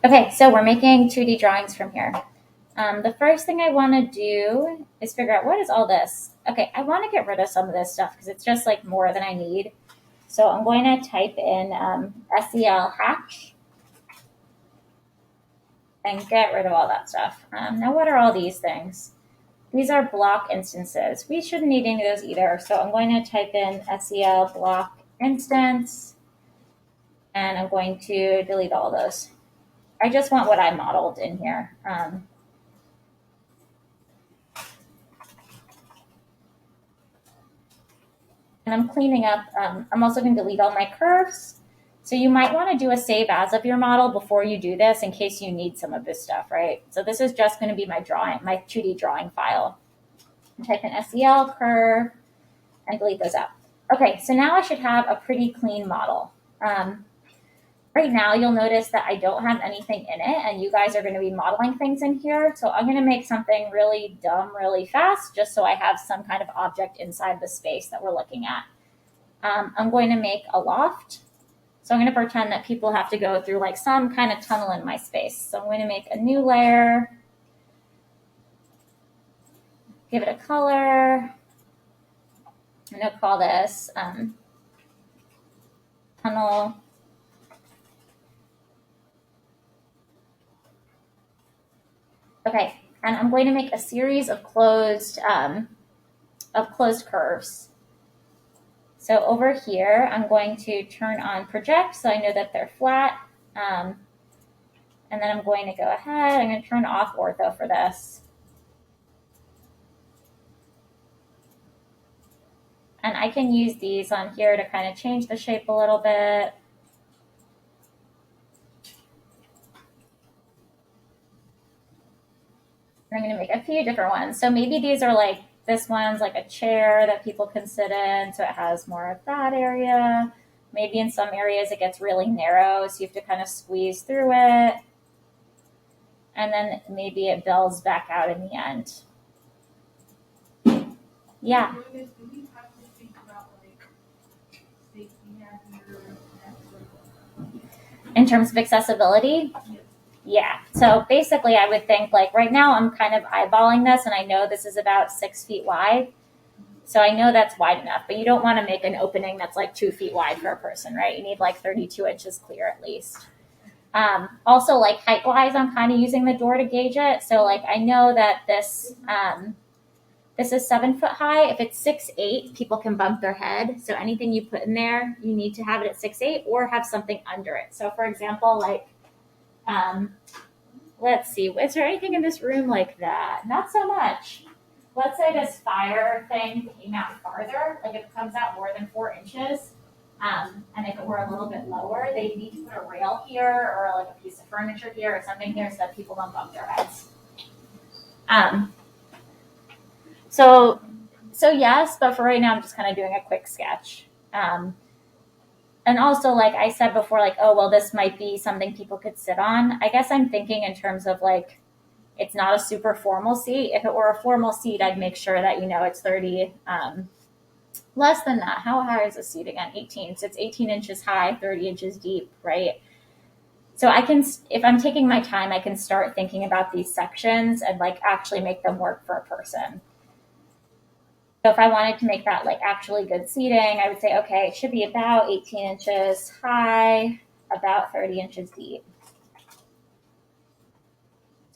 Okay, so we're making 2D drawings from here. The first thing I want to do is figure out what is all this. Okay, I want to get rid of some of this stuff because it's just like more than I need. So I'm going to type in SEL hatch and get rid of all that stuff. Now, what are all these things? These are block instances. We shouldn't need any of those either. So I'm going to type in SEL block instance, and I'm going to delete all those. I just want what I modeled in here. And I'm cleaning up. I'm also going to delete all my curves. So you might want to do a save as of your model before you do this in case you need some of this stuff, right? So this is just going to be my drawing, my 2D drawing file. Type in SEL curve and delete those out. Okay, so now I should have a pretty clean model. Right now, you'll notice that I don't have anything in it, and you guys are going to be modeling things in here. So I'm going to make something really dumb really fast, just so I have some kind of object inside the space that we're looking at. I'm going to make a loft. So I'm going to pretend that people have to go through like some kind of tunnel in my space. So I'm going to make a new layer, give it a color. I'm going to call this tunnel. Okay, and I'm going to make a series of closed curves. So over here, I'm going to turn on project so I know that they're flat. And then I'm going to go ahead, I'm going to turn off ortho for this. And I can use these on here to kind of change the shape a little bit. I'm going to make a few different ones. So maybe these are like, this one's like a chair that people can sit in, so it has more of that area. Maybe in some areas it gets really narrow, so you have to kind of squeeze through it. And then maybe it bells back out in the end. Yeah. In terms of accessibility? Yeah. So basically, I would think like right now I'm kind of eyeballing this, and I know this is about 6 feet wide. So I know that's wide enough, but you don't want to make an opening that's like 2 feet wide for a person, right? You need like 32 inches clear at least. Also, like height-wise, I'm kind of using the door to gauge it. So like I know that this is 7 foot high. If it's 6'8", people can bump their head. So anything you put in there, you need to have it at 6'8" or have something under it. So for example, like let's see, is there anything in this room like that? Not so much. Let's say this fire thing came out farther, like if it comes out more than 4 inches, and if it were a little bit lower, they'd need to put a rail here or like a piece of furniture here or something here so that people don't bump their heads. So yes, but for right now, I'm just kind of doing a quick sketch. And also, like I said before, like, oh, well, this might be something people could sit on. I guess I'm thinking in terms of like, it's not a super formal seat. If it were a formal seat, I'd make sure that, it's 30, less than that. How high is the seat again? 18. So it's 18 inches high, 30 inches deep, right? So I can, if I'm taking my time, I can start thinking about these sections and like actually make them work for a person. So if I wanted to make that like actually good seating, I would say, okay, it should be about 18 inches high, about 30 inches deep.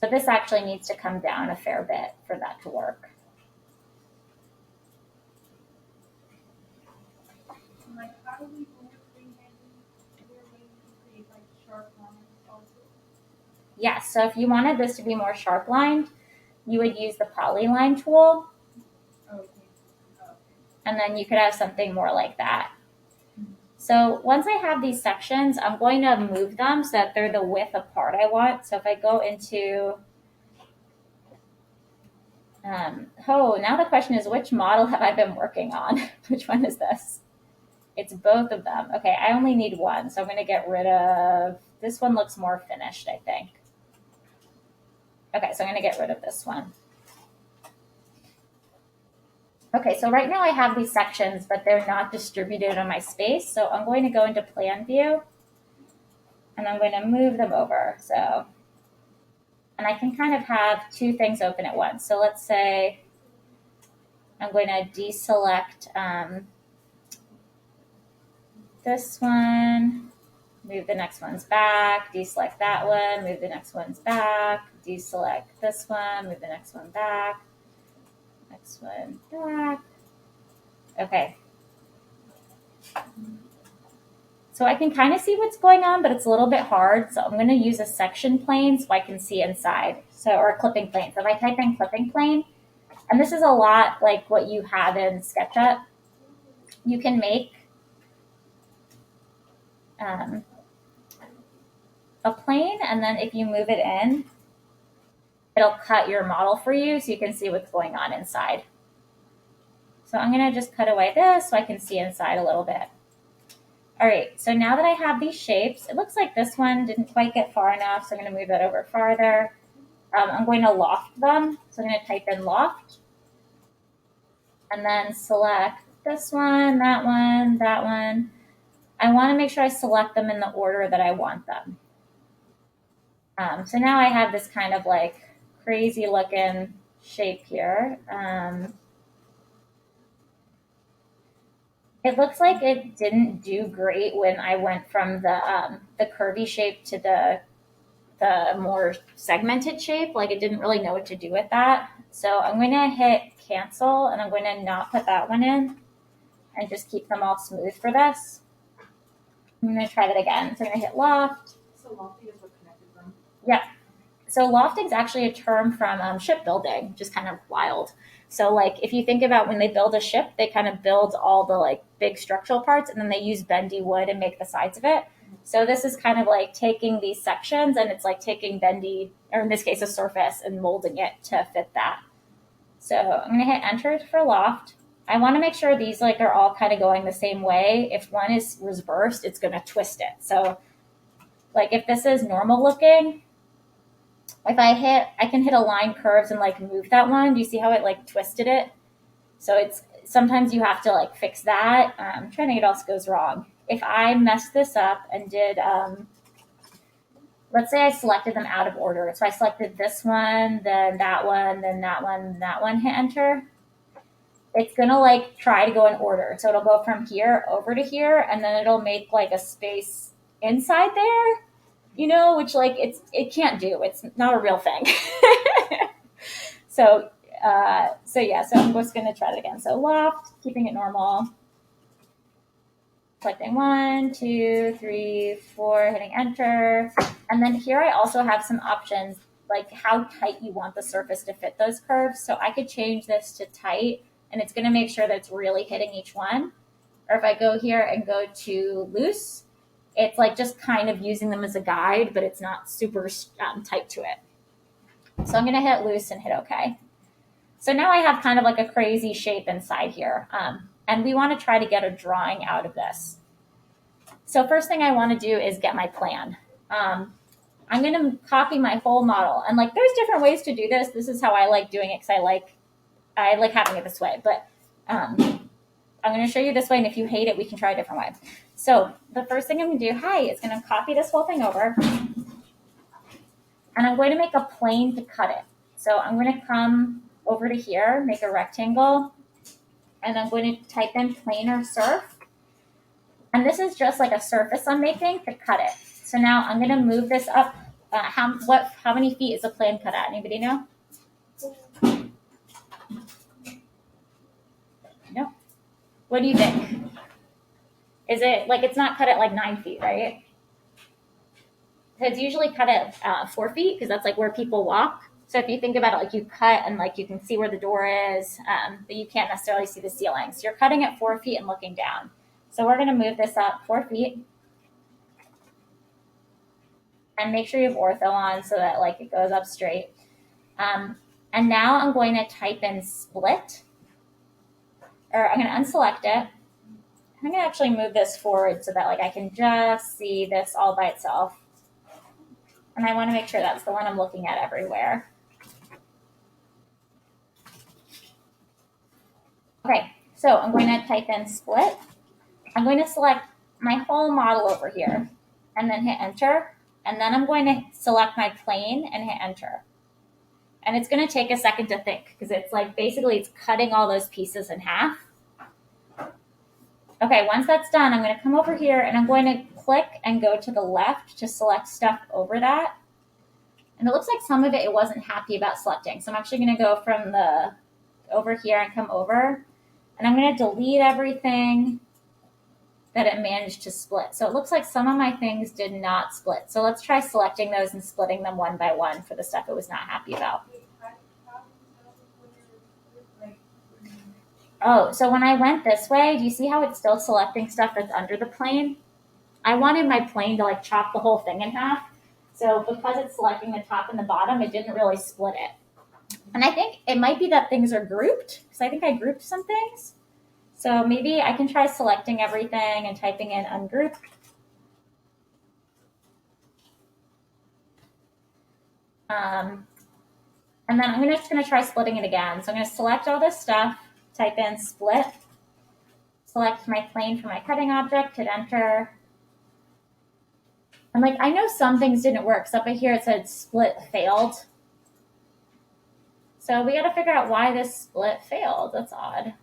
So this actually needs to come down a fair bit for that to work. Like, how do we move create like sharp lines also? Yes, so if you wanted this to be more sharp lined, you would use the polyline tool. Okay. And then you could have something more like that. So once I have these sections, I'm going to move them so that they're the width apart I want. So if I go into, now the question is, which model have I been working on? Which one is this? It's both of them. Okay, I only need one. So I'm going to get rid of, this one looks more finished, I think. Okay, so I'm going to get rid of this one. Okay, so right now I have these sections, but they're not distributed on my space. So I'm going to go into plan view. and I'm going to move them over. So, and I can kind of have two things open at once. So let's say I'm going to deselect this one, move the next one's back, deselect that one, move the next one's back, deselect this one, move the next one back, next one back. Okay. So I can kind of see what's going on, but it's a little bit hard. So I'm going to use a section plane so I can see inside. So, or a clipping plane. So if I type in clipping plane, and this is a lot like what you have in SketchUp, you can make a plane, and then if you move it in, it'll cut your model for you so you can see what's going on inside. So I'm going to just cut away this so I can see inside a little bit. All right, so now that I have these shapes, it looks like this one didn't quite get far enough, so I'm going to move that over farther. I'm going to loft them, so I'm going to type in loft, and then select this one, that one, that one. I want to make sure I select them in the order that I want them. So now I have this kind of like crazy looking shape here. It looks like it didn't do great when I went from the curvy shape to the more segmented shape. Like it didn't really know what to do with that. So I'm going to hit cancel, and I'm going to not put that one in and just keep them all smooth for this. I'm going to try that again. So I'm going to hit loft. So lofty is what connected them? Yeah. So lofting is actually a term from shipbuilding, which is kind of wild. So like if you think about when they build a ship, they kind of build all the like big structural parts, and then they use bendy wood and make the sides of it. So this is kind of like taking these sections, and it's like taking bendy, or in this case a surface, and molding it to fit that. So I'm going to hit enter for loft. I want to make sure these like are all kind of going the same way. If one is reversed, it's going to twist it. So like if this is normal looking, if I can hit align curves and like move that one. Do you see how it like twisted it? So it's sometimes you have to like fix that. I'm trying to get what else goes wrong. If I messed this up and did, let's say I selected them out of order. So I selected this one, then that one, then that one, that one, hit enter. It's going to like try to go in order. So it'll go from here over to here, and then it'll make like a space inside there. You know, which like it can't do. It's not a real thing. So yeah. So I'm just going to try it again. So loft, keeping it normal. Selecting 1, 2, 3, 4, hitting enter. And then here I also have some options like how tight you want the surface to fit those curves. So I could change this to tight, and it's going to make sure that it's really hitting each one. Or if I go here and go to loose, it's like just kind of using them as a guide, but it's not super tight to it. So I'm going to hit loose and hit OK. So now I have kind of like a crazy shape inside here. And we want to try to get a drawing out of this. So first thing I want to do is get my plan. I'm going to copy my whole model. And like there's different ways to do this. This is how I like doing it because I like having it this way. But I'm going to show you this way, and if you hate it, we can try a different way. So the first thing I'm going to do, is going to copy this whole thing over, and I'm going to make a plane to cut it. So I'm going to come over to here, make a rectangle, and I'm going to type in plane or surf. And this is just like a surface I'm making to cut it. So now I'm going to move this up. How many feet is a plane cut at? Anybody know? No. What do you think? Is it like it's not cut at like 9 feet, right? So it's usually cut at 4 feet because that's like where people walk. So if you think about it, like you cut and like you can see where the door is, but you can't necessarily see the ceiling. So you're cutting at 4 feet and looking down. So we're going to move this up 4 feet. And make sure you have ortho on so that like it goes up straight. And now I'm going to type in split. Or I'm going to unselect it. I'm going to actually move this forward so that like I can just see this all by itself. And I want to make sure that's the one I'm looking at everywhere. Okay, so I'm going to type in split. I'm going to select my whole model over here. and then hit enter. And then I'm going to select my plane and hit enter. And it's going to take a second to think because it's like basically it's cutting all those pieces in half. Okay, once that's done, I'm going to come over here and I'm going to click and go to the left to select stuff over that. And it looks like some of it wasn't happy about selecting. So I'm actually going to go from the over here and come over. And I'm going to delete everything that it managed to split. So it looks like some of my things did not split. So let's try selecting those and splitting them one by one for the stuff it was not happy about. Oh, so when I went this way, do you see how it's still selecting stuff that's under the plane? I wanted my plane to like chop the whole thing in half. So because it's selecting the top and the bottom, it didn't really split it. And I think it might be that things are grouped because I think I grouped some things. So maybe I can try selecting everything and typing in ungroup. And then I'm just going to try splitting it again. So I'm going to select all this stuff, type in split, select my plane for my cutting object, hit enter. And like I know some things didn't work. So up here it said split failed. So we got to figure out why this split failed. That's odd.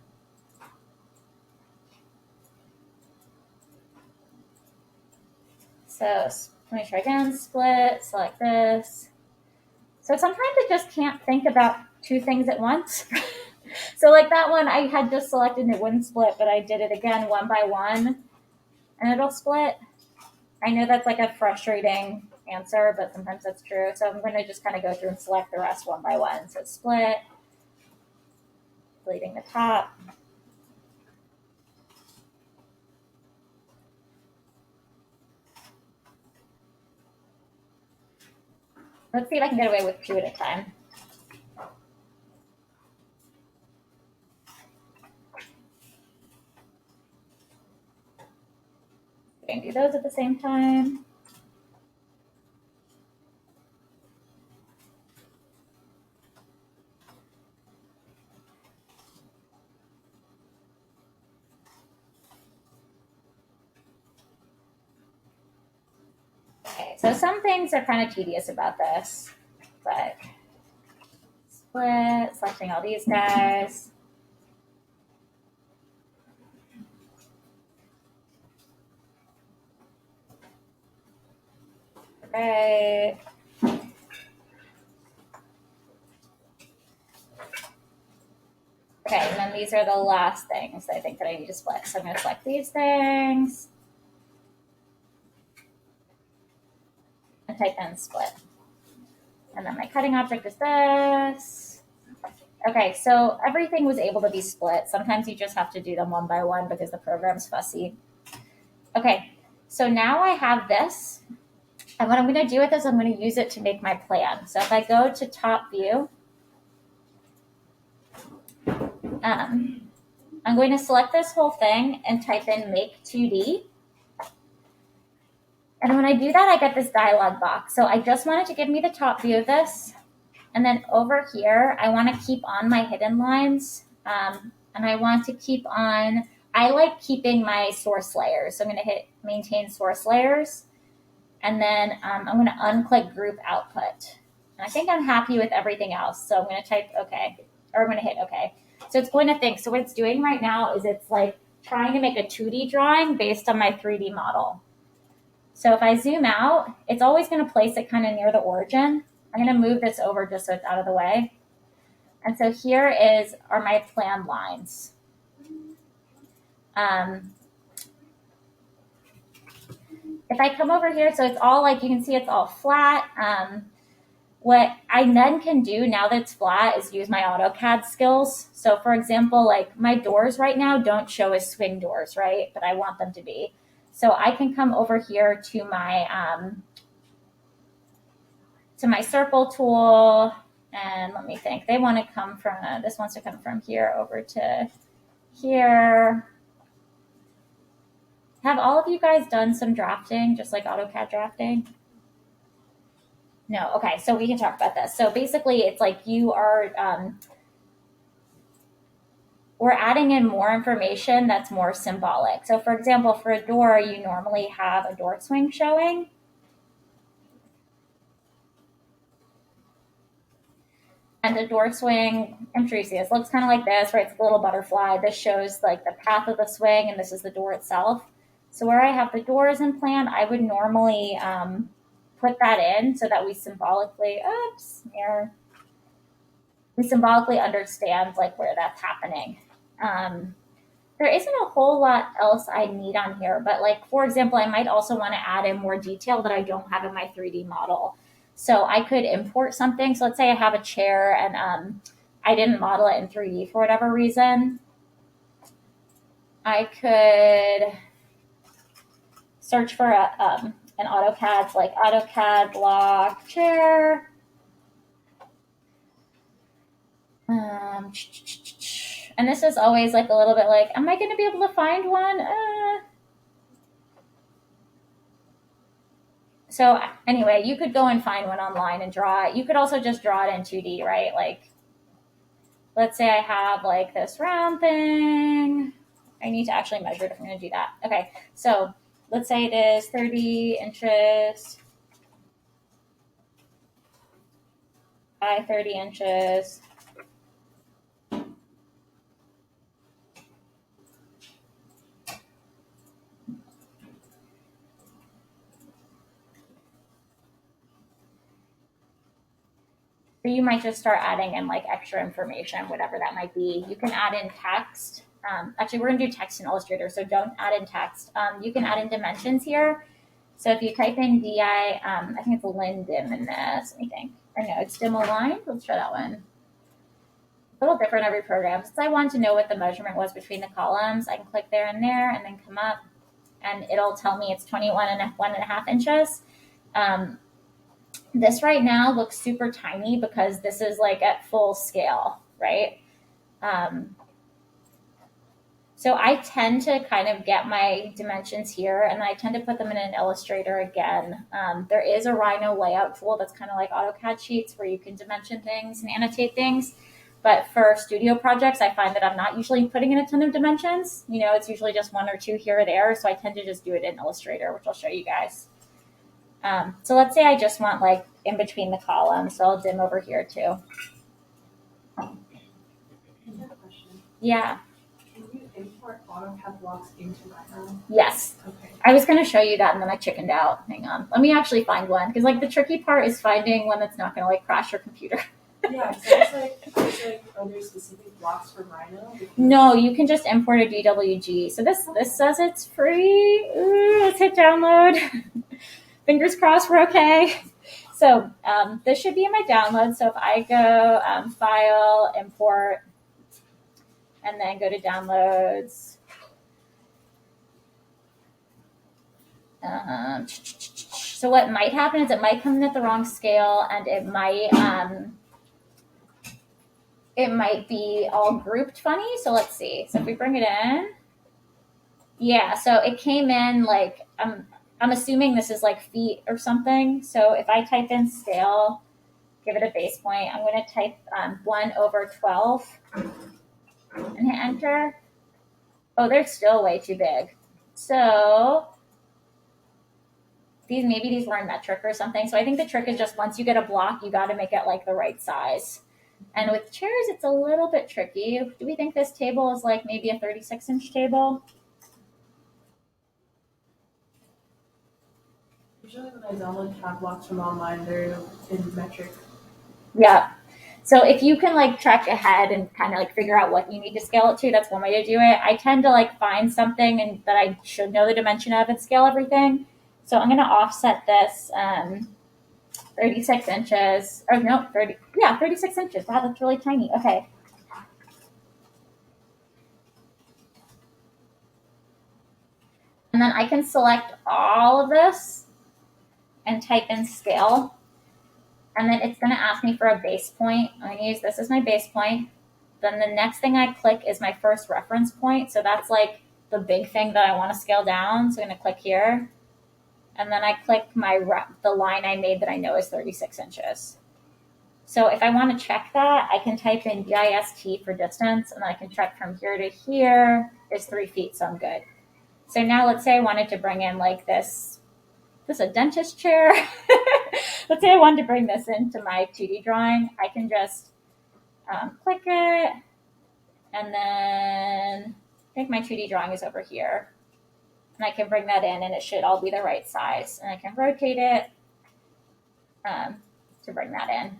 So let me try again, split, select this. So sometimes it just can't think about two things at once. So like that one, I had just selected and it wouldn't split, but I did it again one by one and it'll split. I know that's like a frustrating answer, but sometimes that's true. So I'm going to just kind of go through and select the rest one by one. So split, deleting the top. Let's see if I can get away with 2 at a time. We can do those at the same time. Okay, so some things are kind of tedious about this, but split, selecting all these guys. Right. Okay, and then these are the last things I think that I need to split. So I'm going to select these things and type in split. And then my cutting object is this. Okay, so everything was able to be split. Sometimes you just have to do them one by one because the program's fussy. Okay, so now I have this. And what I'm going to do with this, I'm going to use it to make my plan. So if I go to top view, I'm going to select this whole thing and type in make 2D. And when I do that, I get this dialog box. So I just wanted to give me the top view of this. And then over here, I want to keep on my hidden lines. And I want to keep on, I like keeping my source layers. So I'm going to hit maintain source layers. And then I'm going to unclick group output. And I think I'm happy with everything else. So I'm going to type OK, or I'm going to hit OK. So it's going to think. So what it's doing right now is it's like trying to make a 2D drawing based on my 3D model. So if I zoom out, it's always going to place it kind of near the origin. I'm going to move this over just so it's out of the way. And so here are my plan lines. If I come over here, so it's all like, you can see it's all flat. What I then can do now that it's flat is use my AutoCAD skills. So for example, like my doors right now don't show as swing doors, right? But I want them to be. So I can come over here to my circle tool, and let me think. They want to come from, this wants to come from here over to here. Have all of you guys done some drafting, just like AutoCAD drafting? No, okay, so we can talk about this. So basically it's like you are, we're adding in more information that's more symbolic. So for example, for a door, you normally have a door swing showing. And the door swing, I'm sure you see this, looks kind of like this, right? It's a little butterfly. This shows like the path of the swing, and this is the door itself. So where I have the doors in plan, I would normally put that in so that we symbolically, we symbolically understand like where that's happening. There isn't a whole lot else I need on here, but like, for example, I might also want to add in more detail that I don't have in my 3D model. So I could import something. So let's say I have a chair and I didn't model it in 3D for whatever reason. I could search for an AutoCAD, like AutoCAD block chair. And this is always like a little bit like, am I going to be able to find one? So anyway, you could go and find one online and draw it. You could also just draw it in 2D, right? Like, let's say I have like this round thing. I need to actually measure it if I'm going to do that. Okay, so let's say it is 30 inches by 30 inches. Or you might just start adding in like extra information, whatever that might be. You can add in text. Actually, we're going to do text in Illustrator, so don't add in text. You can add in dimensions here. So if you type in DI, I think it's Lindim in this, let me think. Or no, it's dim aligned. Let's try that one. A little different every program. Since I wanted to know what the measurement was between the columns, I can click there and then come up, and it'll tell me it's 21.5 inches. This right now looks super tiny because this is like at full scale, right? So I tend to kind of get my dimensions here, and I tend to put them in an Illustrator again. There is a Rhino layout tool that's kind of like AutoCAD sheets where you can dimension things and annotate things. But for studio projects, I find that I'm not usually putting in a ton of dimensions. You know, it's usually just one or two here or there. So I tend to just do it in Illustrator, which I'll show you guys. So let's say I just want like in between the columns. So I'll dim over here too. I have a question. Yeah. Can you import AutoCAD blocks into Rhino? Yes. Okay. I was going to show you that and then I chickened out. Hang on. Let me actually find one because like the tricky part is finding one that's not going to like crash your computer. Yeah, so I was like, are there specific blocks for Rhino? No, you can just import a DWG. So this says it's free. Ooh, let's hit download. Fingers crossed we're okay. So this should be in my download. So if I go File, Import, and then go to Downloads. So what might happen is it might come in at the wrong scale, and it might be all grouped funny. So let's see. So if we bring it in, yeah. So it came in like I'm assuming this is like feet or something. So if I type in scale, give it a base point, I'm going to type 1/12 and hit enter. Oh, they're still way too big. So maybe these were in metric or something. So I think the trick is just once you get a block, you got to make it like the right size. And with chairs, it's a little bit tricky. Do we think this table is like maybe a 36-inch table? Usually when I download CAD blocks from online, they're in metric. Yeah. So if you can like track ahead and kind of like figure out what you need to scale it to, that's one way to do it. I tend to like find something and that I should know the dimension of and scale everything. So I'm going to offset this 36 inches. Or no, 36 inches. Wow, that's really tiny. Okay. And then I can select all of this and type in scale. And then it's going to ask me for a base point. I'm going to use this as my base point. Then the next thing I click is my first reference point. So that's like the big thing that I want to scale down. So I'm going to click here. And then I click the line I made that I know is 36 inches. So if I want to check that, I can type in DIST for distance, and then I can check from here to here is 3 feet, so I'm good. So now let's say I wanted to bring in like this a dentist chair. Let's say I wanted to bring this into my 2D drawing. I can just click it, and then I think my 2D drawing is over here. And I can bring that in, and it should all be the right size. And I can rotate it to bring that in.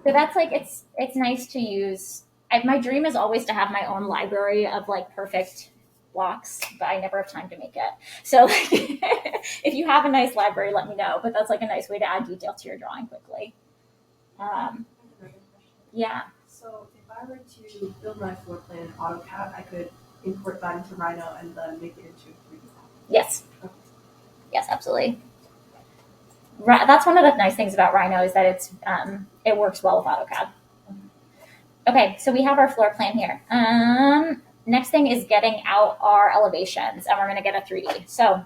So that's like, it's nice to use. My dream is always to have my own library of like perfect blocks, but I never have time to make it. So like, if you have a nice library, let me know. But that's like a nice way to add detail to your drawing quickly. Yeah. So if I were to build my floor plan in AutoCAD, I could import that into Rhino and then make it into 3D. Yes. Okay. Yes, absolutely. That's one of the nice things about Rhino is that it works well with AutoCAD. Okay, so we have our floor plan here. Next thing is getting out our elevations, and we're going to get a 3D. So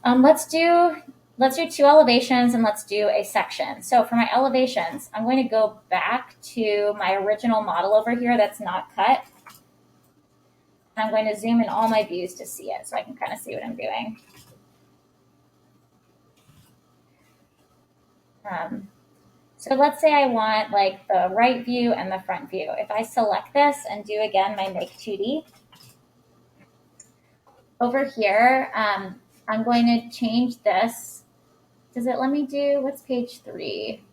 let's do 2 elevations, and let's do a section. So for my elevations, I'm going to go back to my original model over here that's not cut. I'm going to zoom in all my views to see it so I can kind of see what I'm doing. So let's say I want like the right view and the front view. If I select this and do again my make 2D, over here, I'm going to change this. Does it let me do, what's page 3?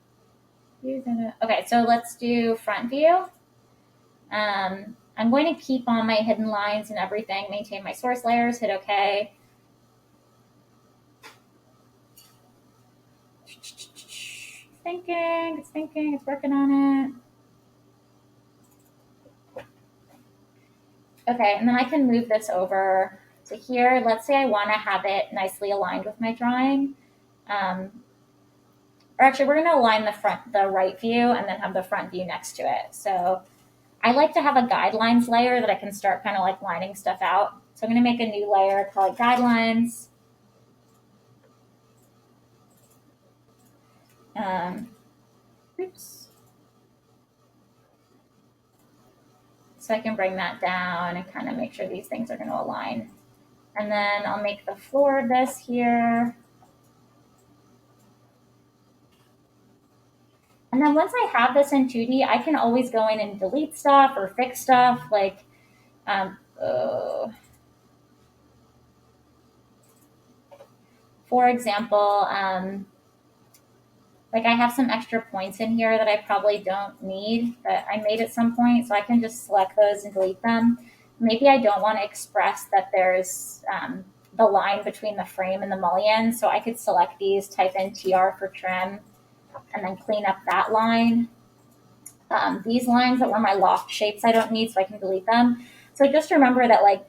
Okay, so let's do front view. I'm going to keep on my hidden lines and everything, maintain my source layers, hit OK. It's thinking, it's working on it. Okay, and then I can move this over to here. Let's say I want to have it nicely aligned with my drawing. Or actually, we're going to align the right view and then have the front view next to it. So I like to have a guidelines layer that I can start kind of like lining stuff out. So I'm going to make a new layer, call it guidelines. Oops. So I can bring that down and kind of make sure these things are going to align. And then I'll make the floor of this here. And then once I have this in 2D, I can always go in and delete stuff or fix stuff. Like, for example, like I have some extra points in here that I probably don't need that I made at some point. So I can just select those and delete them. Maybe I don't want to express that there's the line between the frame and the mullion. So I could select these, type in TR for trim, and then clean up that line. These lines that were my loft shapes I don't need, so I can delete them. So just remember that like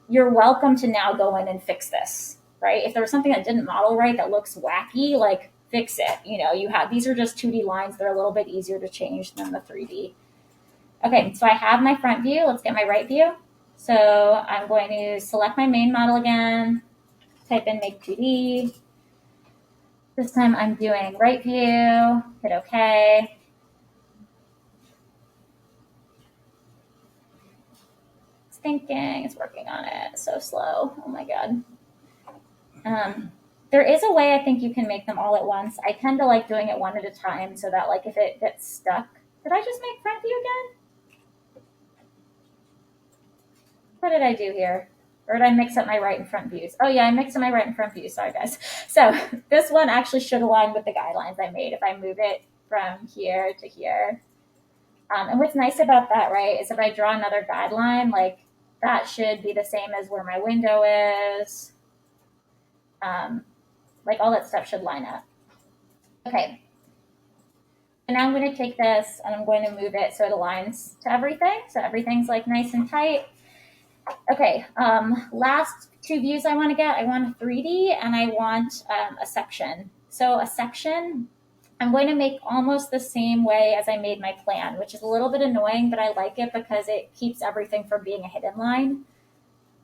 you're welcome to now go in and fix this, right? If there was something that didn't model right that looks wacky, like fix it. You know, these are just 2D lines. They're a little bit easier to change than the 3D. Okay, so I have my front view. Let's get my right view. So I'm going to select my main model again, type in make 2D. This time I'm doing right view, hit OK. It's thinking, it's working on it. It's so slow. Oh my God. There is a way I think you can make them all at once. I tend to like doing it one at a time so that like if it gets stuck. Did I just make front view again? What did I do here? Or did I mix up my right and front views? Oh yeah, I mixed up my right and front views. Sorry guys. So this one actually should align with the guidelines I made if I move it from here to here. And what's nice about that, right, is if I draw another guideline, like that should be the same as where my window is. Like all that stuff should line up. Okay. And now I'm going to take this and I'm going to move it so it aligns to everything. So everything's like nice and tight. Okay. Last 2 views I want to get. I want a 3D and I want a section. So a section, I'm going to make almost the same way as I made my plan, which is a little bit annoying, but I like it because it keeps everything from being a hidden line.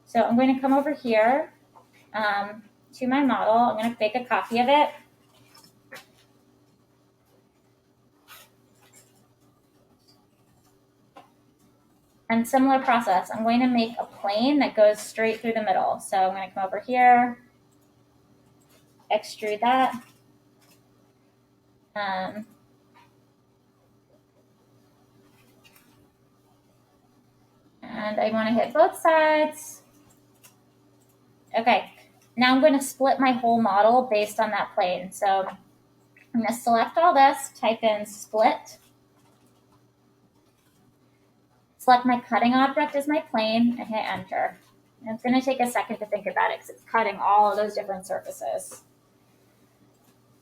So I'm going to come over here to my model. I'm going to make a copy of it. And similar process, I'm going to make a plane that goes straight through the middle. So I'm going to come over here, extrude that. And I want to hit both sides. Okay, now I'm going to split my whole model based on that plane. So I'm going to select all this, type in split. Select my cutting object as my plane, and hit enter. And it's going to take a second to think about it because it's cutting all of those different surfaces.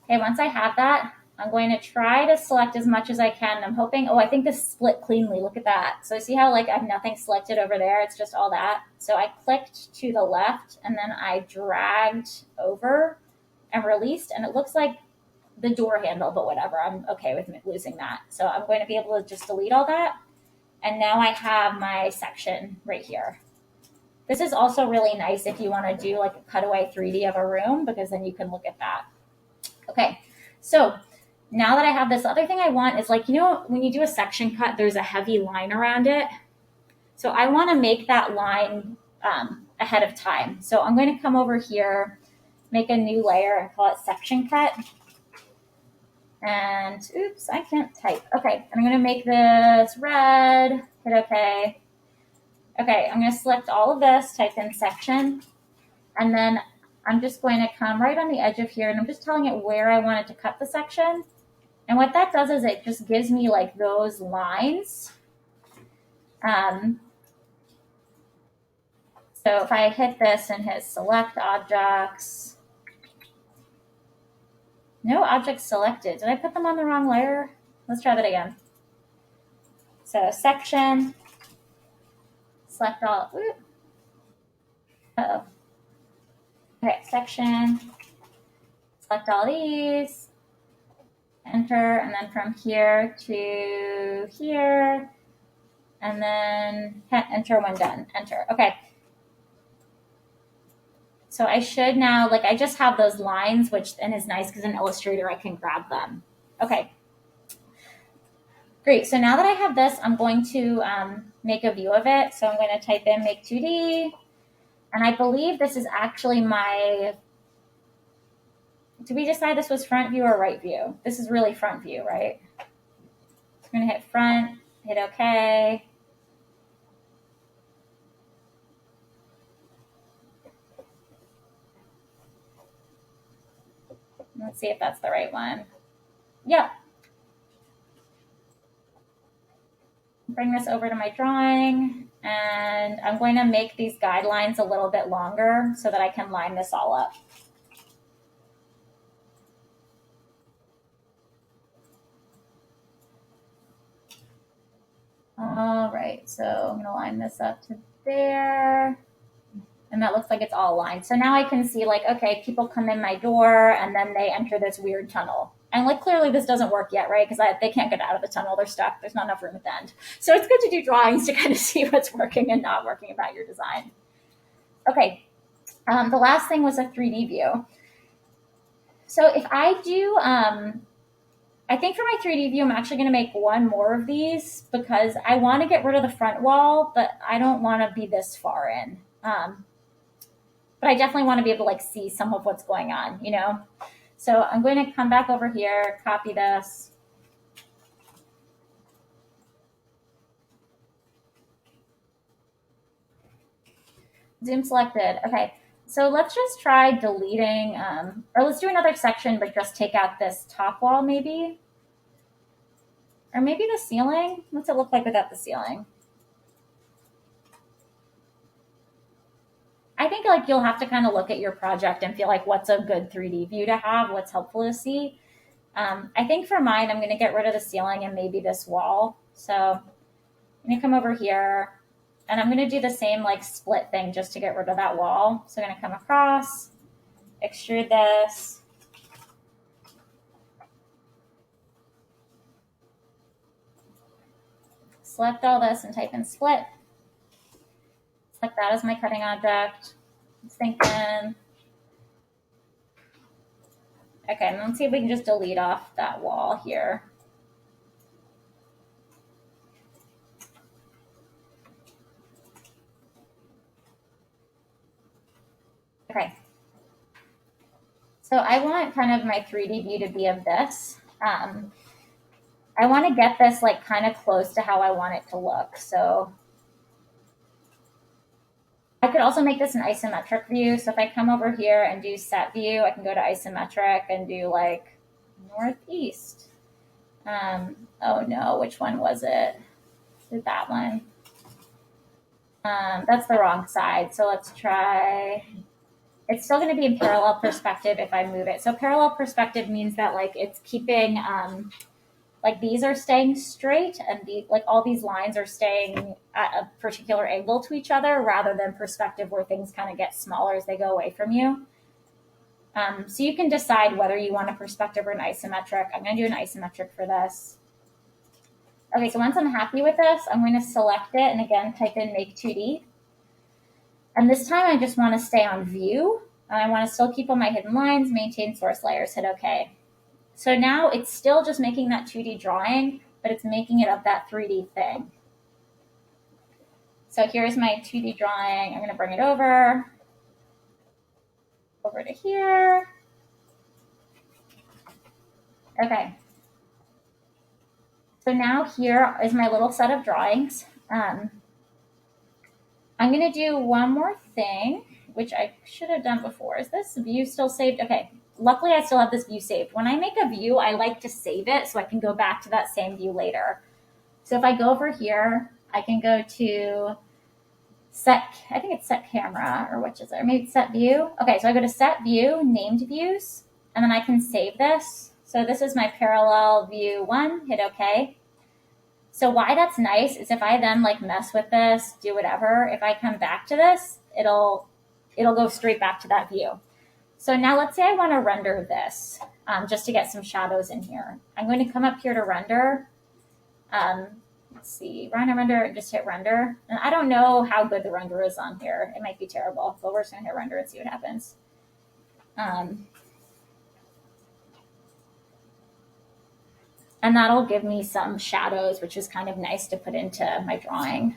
Okay, once I have that, I'm going to try to select as much as I can. I'm hoping, oh, I think this split cleanly. Look at that. So see how like I have nothing selected over there? It's just all that. So I clicked to the left and then I dragged over and released, and it looks like the door handle, but whatever. I'm okay with losing that. So I'm going to be able to just delete all that. And now I have my section right here. This is also really nice if you want to do like a cutaway 3D of a room, because then you can look at that. Okay, so now that I have this, other thing I want is like, you know, when you do a section cut, there's a heavy line around it. So I want to make that line ahead of time. So I'm going to come over here, make a new layer and call it section cut. And oops, I can't type. Okay, I'm going to make this red, hit OK. Okay, I'm going to select all of this, type in section, and then I'm just going to come right on the edge of here, and I'm just telling it where I want it to cut the section. And what that does is it just gives me like those lines. So if I hit this and hit select objects, no objects selected. Did I put them on the wrong layer? Let's try that again. So section, select all, uh-oh. Okay, section, select all these, enter, and then from here to here, and then hit enter when done, enter. Okay. So I should now, like I just have those lines, which then is nice because in Illustrator I can grab them. Okay. Great, so now that I have this, I'm going to make a view of it. So I'm going to type in make 2D, and I believe this is actually my, did we decide this was front view or right view? This is really front view, right? So I'm going to hit front, hit OK. Let's see if that's the right one. Yep. Bring this over to my drawing, and I'm going to make these guidelines a little bit longer so that I can line this all up. All right, so I'm going to line this up to there, and that looks like it's all aligned. So now I can see like, okay, people come in my door and then they enter this weird tunnel. And like clearly this doesn't work yet, right? Because they can't get out of the tunnel. They're stuck. There's not enough room at the end. So it's good to do drawings to kind of see what's working and not working about your design. Okay, the last thing was a 3D view. So if I do, I think for my 3D view, I'm actually going to make one more of these because I want to get rid of the front wall, but I don't want to be this far in. But I definitely want to be able to like see some of what's going on, you know? So I'm going to come back over here, copy this. Zoom selected. Okay, so let's just try deleting, or let's do another section, but just take out this top wall maybe. Or maybe the ceiling. What's it look like without the ceiling? I think like you'll have to kind of look at your project and feel like what's a good 3D view to have, what's helpful to see. I think for mine, I'm going to get rid of the ceiling and maybe this wall. So I'm going to come over here, and I'm going to do the same like split thing just to get rid of that wall. So I'm going to come across, extrude this. Select all this and type in split. Select that as my cutting object. It's thinking. Okay, and let's see if we can just delete off that wall here. So I want kind of my 3D view to be of this. I want to get this like kind of close to how I want it to look. So I could also make this an isometric view. So if I come over here and do set view, I can go to isometric and do like northeast. Oh no, which one was it? Did that one? That's the wrong side. So let's try. It's still going to be in parallel perspective if I move it. So parallel perspective means that like it's keeping like these are staying straight and like all these lines are staying at a particular angle to each other rather than perspective where things kind of get smaller as they go away from you. So you can decide whether you want a perspective or an isometric. I'm going to do an isometric for this. Okay, so once I'm happy with this, I'm going to select it and again type in make 2D. And this time I just want to stay on view. And I want to still keep all my hidden lines, maintain source layers, hit OK. So now it's still just making that 2D drawing, but it's making it of that 3D thing. So here's my 2D drawing. I'm going to bring it over to here. Okay. So now here is my little set of drawings. I'm going to do one more thing, which I should have done before. Is this view still saved? Okay. Luckily, I still have this view saved. When I make a view, I like to save it so I can go back to that same view later. So if I go over here, I can go to set, I think it's set camera, or which is it? Or maybe set view. Okay, so I go to set view, named views, and then I can save this. So this is my parallel view 1, hit OK. So why that's nice is if I then like mess with this, do whatever, if I come back to this, it'll go straight back to that view. So now let's say I want to render this just to get some shadows in here. I'm going to come up here to render. Let's see, render, just hit render. And I don't know how good the render is on here. It might be terrible, but we're just going to hit render and see what happens. And that'll give me some shadows, which is kind of nice to put into my drawing.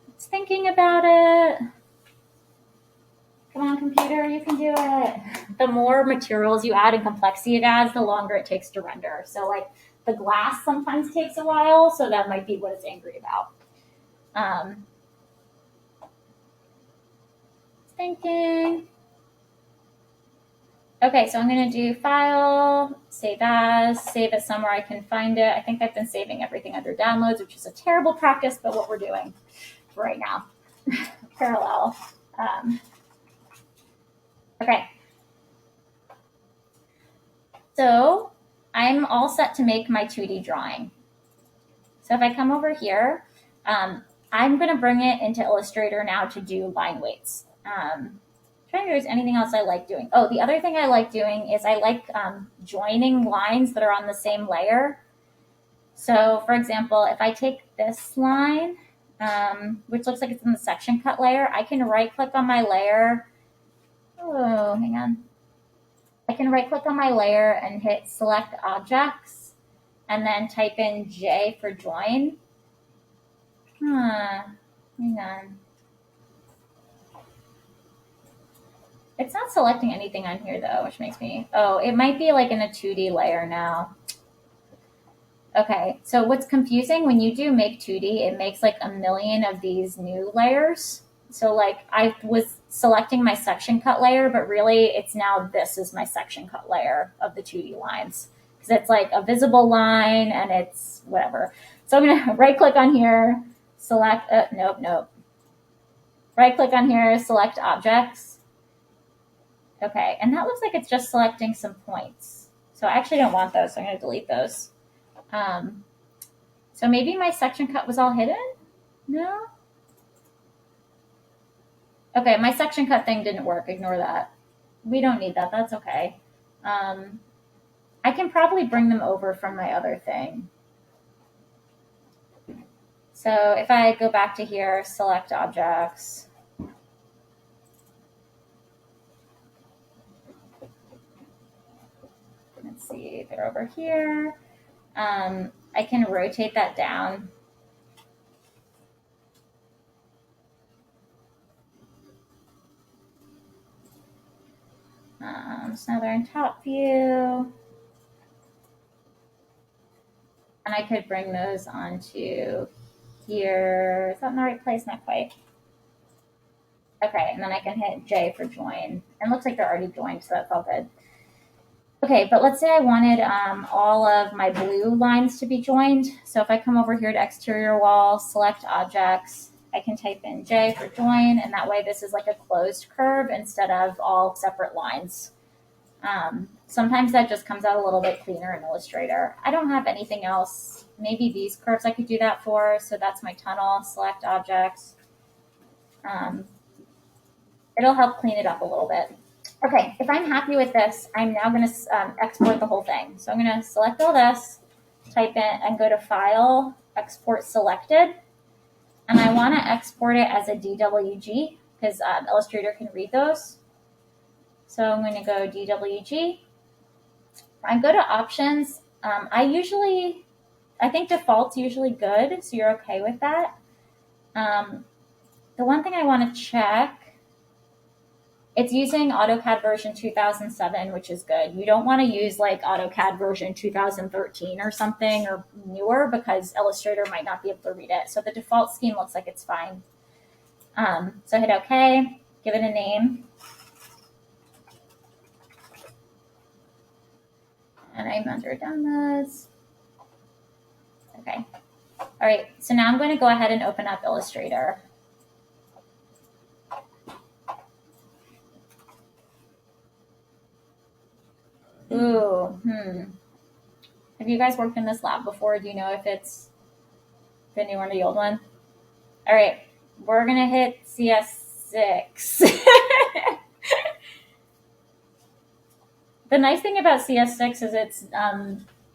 It's thinking about it. Come on, computer, you can do it. The more materials you add and complexity it adds, the longer it takes to render. So like the glass sometimes takes a while, so that might be what it's angry about. Thinking. Okay, so I'm going to do file, save as, save it somewhere I can find it. I think I've been saving everything under downloads, which is a terrible practice, but what we're doing right now. Parallel. Okay. So I'm all set to make my 2D drawing. So if I come over here, I'm going to bring it into Illustrator now to do line weights. Trying to there's anything else I like doing. Oh, the other thing I like doing is I like joining lines that are on the same layer. So for example, if I take this line, which looks like it's in the section cut layer, I can right click on my layer. Oh, hang on. I can right click on my layer and hit select objects and then type in J for join. Hang on. It's not selecting anything on here though, which makes me, oh, it might be like in a 2D layer now. Okay, so what's confusing when you do make 2D, it makes like a million of these new layers. So like I was selecting my section cut layer, but really it's now this is my section cut layer of the 2D lines. Because it's like a visible line and it's whatever. So I'm gonna right click on here, select, nope. Right click on here, select objects. Okay, and that looks like it's just selecting some points. So I actually don't want those, so I'm gonna delete those. So maybe my section cut was all hidden? No? Okay, my section cut thing didn't work. Ignore that. We don't need that. That's okay. I can probably bring them over from my other thing. So if I go back to here, select objects. Let's see, they're over here. I can rotate that down. So now they're in top view. And I could bring those onto here. Is that in the right place? Not quite. Okay, and then I can hit J for join. And it looks like they're already joined, so that's all good. Okay, but let's say I wanted all of my blue lines to be joined. So if I come over here to exterior wall, select objects, I can type in J for join, and that way this is like a closed curve instead of all separate lines. Sometimes that just comes out a little bit cleaner in Illustrator. I don't have anything else. Maybe these curves I could do that for. So that's my tunnel, select objects. It'll help clean it up a little bit. Okay, if I'm happy with this, I'm now going to export the whole thing. So I'm going to select all this, type in, and go to File, Export Selected. And I want to export it as a DWG because Illustrator can read those. So I'm going to go DWG. I go to Options. I think default's usually good, so you're okay with that. The one thing I want to check, it's using AutoCAD version 2007, which is good. You don't want to use like AutoCAD version 2013 or something or newer because Illustrator might not be able to read it. So the default scheme looks like it's fine. So hit OK, give it a name. And I'm under downloads. Okay. All right, so now I'm going to go ahead and open up Illustrator. Ooh, Have you guys worked in this lab before? Do you know if it's the new one or the old one? All right, we're going to hit CS6. The nice thing about CS6 is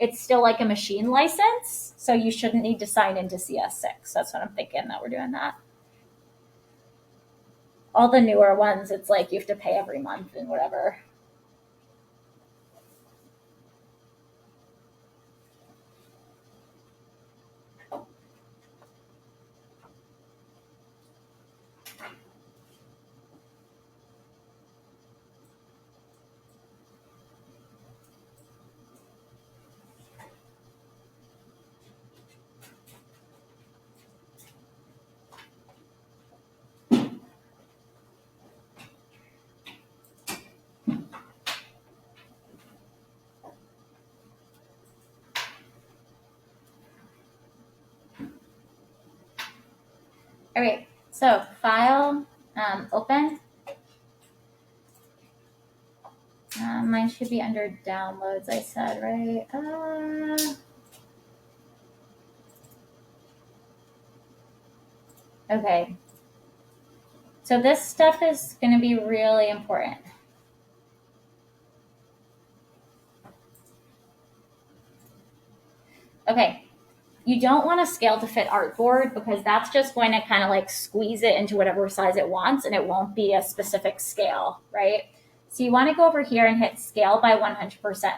it's still like a machine license, so you shouldn't need to sign into CS6. That's what I'm thinking, that we're doing that. All the newer ones, it's like you have to pay every month and whatever. All right, so File, Open. Mine should be under Downloads, I said, right? Okay. So this stuff is going to be really important. Okay. You don't want to scale to fit artboard because that's just going to kind of like squeeze it into whatever size it wants and it won't be a specific scale, right? So you want to go over here and hit scale by 100%.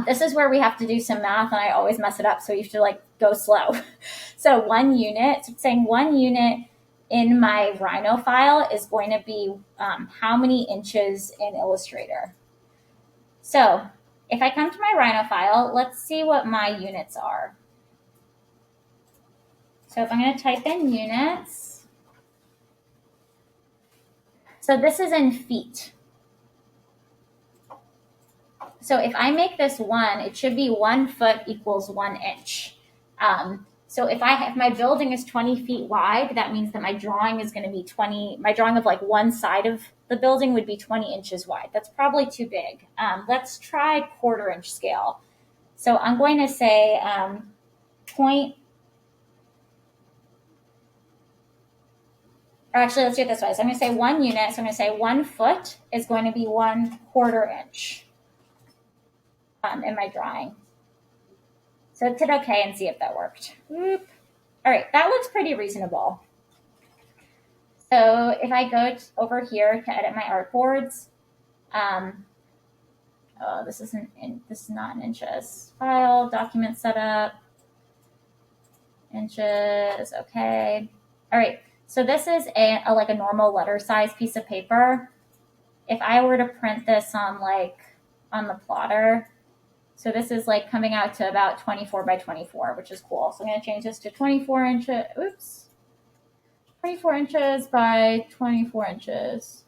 This is where we have to do some math and I always mess it up, so you have to like go slow. So 1 unit, so saying 1 unit in my Rhino file is going to be how many inches in Illustrator. So if I come to my Rhino file, let's see what my units are. So if I'm going to type in units, so this is in feet. So if I make this 1, it should be 1 foot equals 1 inch. So if my building is 20 feet wide, that means that my drawing is going to be 20. My drawing of like one side of the building would be 20 inches wide. That's probably too big. Let's try 1/4 inch scale. So I'm going to say or actually, let's do it this way. So I'm going to say 1 unit. So I'm going to say 1 foot is going to be 1/4 inch in my drawing. So let's hit OK and see if that worked. Whoop. All right, that looks pretty reasonable. So if I go over here to edit my artboards, this is not in inches. File, document setup, inches, OK. All right, so this is like a normal letter size piece of paper. if I were to print this on on the plotter, so this is like coming out to about 24 by 24, which is cool. So I'm going to change this to 24 inches. Oops. 24 inches by 24 inches.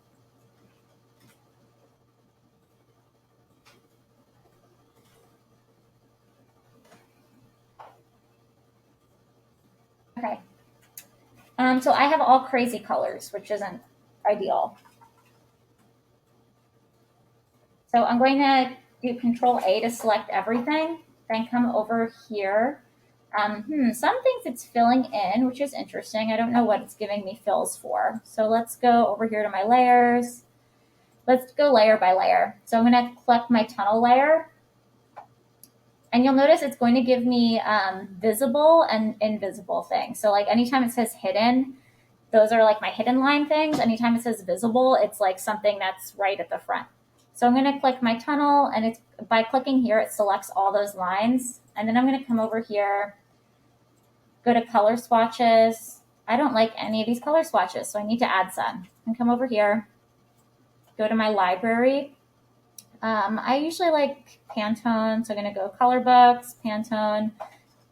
Okay. So I have all crazy colors, which isn't ideal. So I'm going to do Control A to select everything, then come over here. Some things it's filling in, which is interesting. I don't know what it's giving me fills for. So let's go over here to my layers. Let's go layer by layer. So I'm going to click my tunnel layer. And you'll notice it's going to give me visible and invisible things. So like anytime it says hidden, those are like my hidden line things. Anytime it says visible, it's like something that's right at the front. So I'm going to click my tunnel, and it's by clicking here, it selects all those lines. And then I'm going to come over here, go to color swatches. I don't like any of these color swatches, so I need to add some. And come over here, go to my library. I usually like Pantone, so I'm going to go color books, Pantone,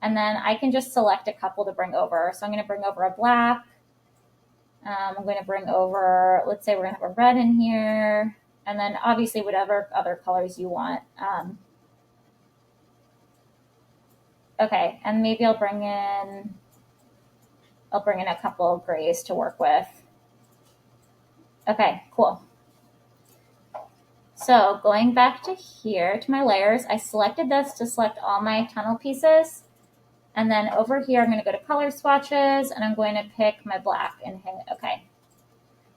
and then I can just select a couple to bring over. So I'm going to bring over a black. I'm going to bring over, let's say we're going to have a red in here, and then obviously whatever other colors you want. Okay, and maybe I'll bring in a couple of grays to work with. Okay, cool. So going back to here to my layers, I selected this to select all my tunnel pieces. And then over here, I'm going to go to color swatches, and I'm going to pick my black and hit okay.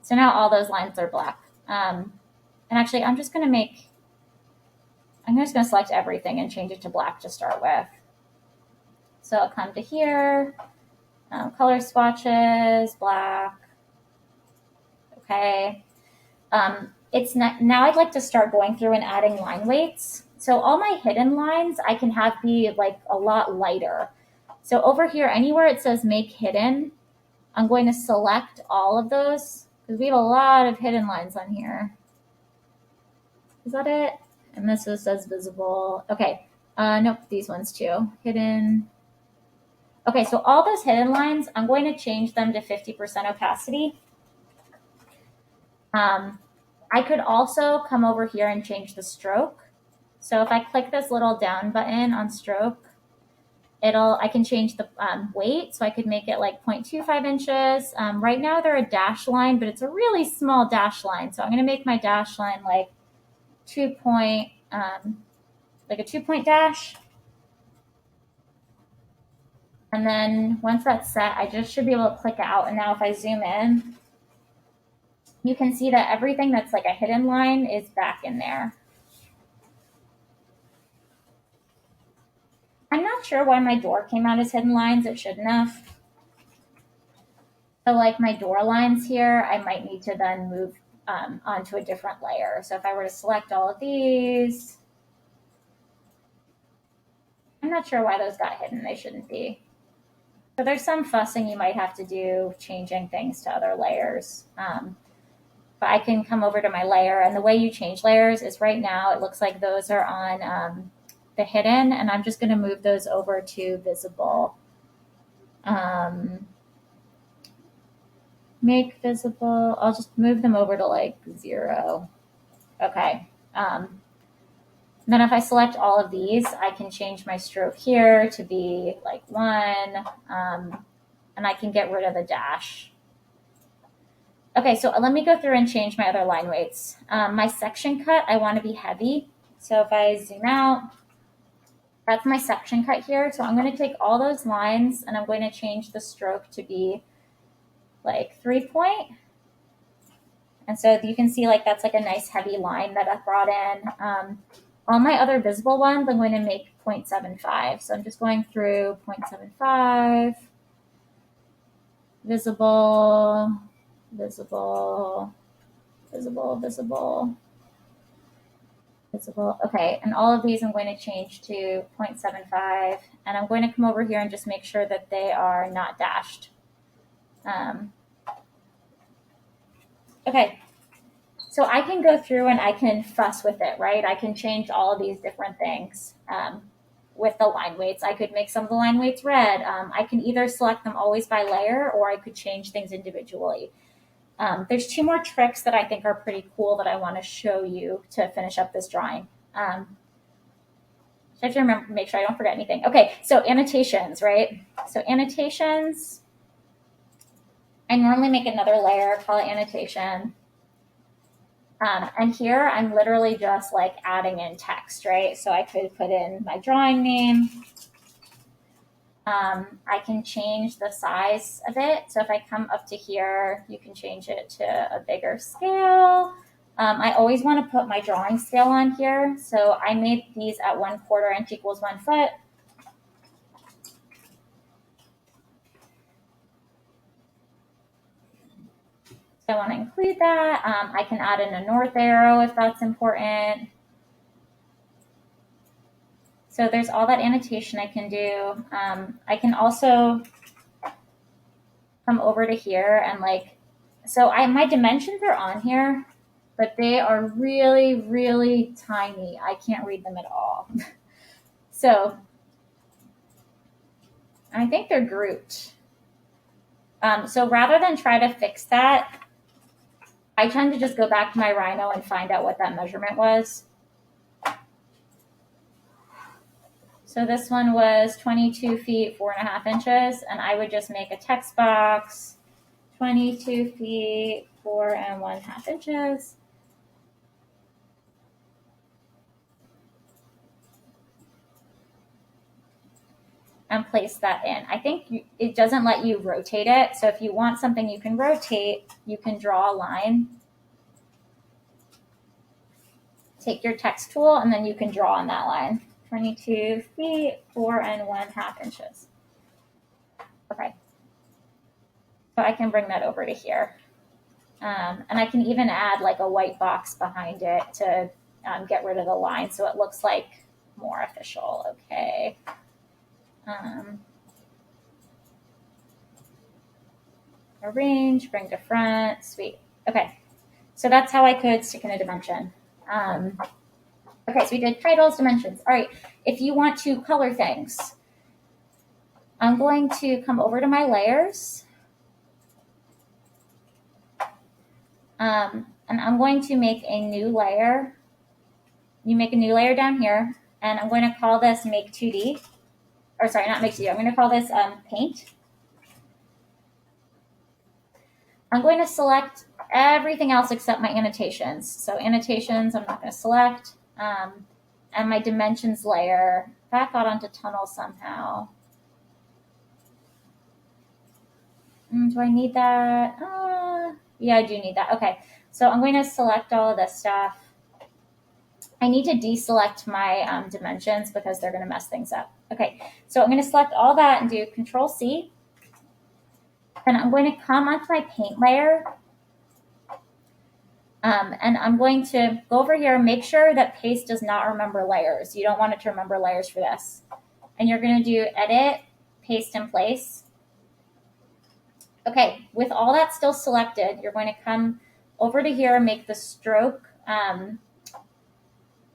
So now all those lines are black. And actually, I'm just going to select everything and change it to black to start with. So I'll come to here, color swatches, black. Okay. Now I'd like to start going through and adding line weights. So all my hidden lines, I can have be like a lot lighter. So over here, anywhere it says make hidden, I'm going to select all of those because we have a lot of hidden lines on here. Is that it? And this one says visible. Okay. Nope, these ones too. Hidden. Okay, so all those hidden lines, I'm going to change them to 50% opacity. I could also come over here and change the stroke. So if I click this little down button on stroke, I can change the weight. So I could make it like 0.25 inches. Right now they're a dash line, but it's a really small dash line. So I'm going to make my dash line like like a 2-point dash. And then once that's set, I just should be able to click out. And now if I zoom in, you can see that everything that's like a hidden line is back in there. I'm not sure why my door came out as hidden lines. It shouldn't have. So like my door lines here, I might need to then move onto a different layer. So if I were to select all of these, I'm not sure why those got hidden. They shouldn't be. So there's some fussing you might have to do, changing things to other layers. But I can come over to my layer, and the way you change layers is right now it looks like those are on the hidden, and I'm just going to move those over to visible. Make visible. I'll just move them over to like 0. Okay. Then if I select all of these, I can change my stroke here to be like 1, and I can get rid of the dash. Okay, so let me go through and change my other line weights. My section cut, I want to be heavy. So if I zoom out, that's my section cut here. So I'm going to take all those lines, and I'm going to change the stroke to be like 3-point. And so you can see like that's like a nice heavy line that I brought in. All my other visible ones, I'm going to make 0.75. So I'm just going through 0.75, visible, visible, visible, visible, visible. Okay, and all of these I'm going to change to 0.75. And I'm going to come over here and just make sure that they are not dashed. Okay, So I can go through and I can fuss with it, right? I can change all of these different things with the line weights. I could make some of the line weights red. I can either select them always by layer, or I could change things individually. There's two more tricks that I think are pretty cool that I want to show you to finish up this drawing. I have to remember, make sure I don't forget anything. Okay, so annotations, right? So annotations, I normally make another layer, call it annotation. And here I'm literally just like adding in text, right? So I could put in my drawing name. I can change the size of it. So if I come up to here, you can change it to a bigger scale. I always want to put my drawing scale on here. So I made these at 1/4 inch equals 1 foot. So I want to include that. I can add in a north arrow if that's important. So there's all that annotation I can do. I can also come over to here and like, so my dimensions are on here, but they are really, really tiny. I can't read them at all. So I think they're grouped. So rather than try to fix that, I tend to just go back to my Rhino and find out what that measurement was. So this one was 22 feet, 4.5 inches, and I would just make a text box, 22 feet, 4.5 inches. And place that in. I think it doesn't let you rotate it. So if you want something you can rotate, you can draw a line. Take your text tool, and then you can draw on that line. 22 feet, 4.5 inches. Okay. So I can bring that over to here. And I can even add like a white box behind it to get rid of the line so it looks like more official. Okay. Arrange, bring to front, sweet. Okay. So that's how I could stick in a dimension. Okay, so we did titles, dimensions. All right, if you want to color things, I'm going to come over to my layers. And I'm going to make a new layer. You make a new layer down here, and I'm going to call this Make 2D. Or sorry, not Make 2D. I'm going to call this Paint. I'm going to select everything else except my annotations. So annotations, I'm not going to select. And my dimensions layer, that got onto tunnel somehow. Do I need that? Yeah, I do need that. Okay, so I'm going to select all of this stuff. I need to deselect my dimensions because they're going to mess things up. Okay, so I'm going to select all that and do Control-C. And I'm going to come onto my paint layer. And I'm going to go over here and make sure that Paste does not remember layers. You don't want it to remember layers for this. And you're going to do Edit, Paste in Place. Okay, with all that still selected, you're going to come over to here and make the stroke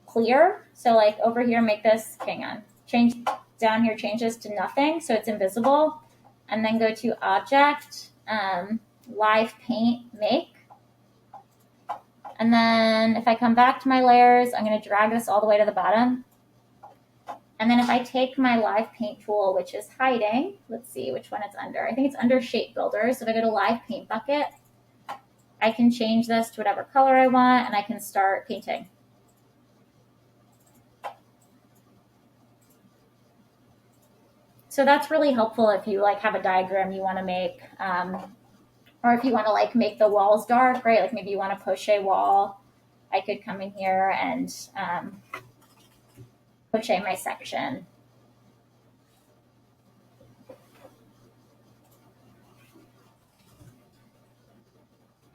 clear. So like over here, make this, hang on, change down here, change this to nothing so it's invisible. And then go to Object, Live Paint, Make. And then if I come back to my layers, I'm going to drag this all the way to the bottom. And then if I take my Live Paint tool, which is hiding, let's see which one it's under. I think it's under Shape Builder. So if I go to Live Paint Bucket, I can change this to whatever color I want, and I can start painting. So that's really helpful if you like have a diagram you want to make, or if you want to like make the walls dark, right? Like maybe you want to push a wall. I could come in here and push my section.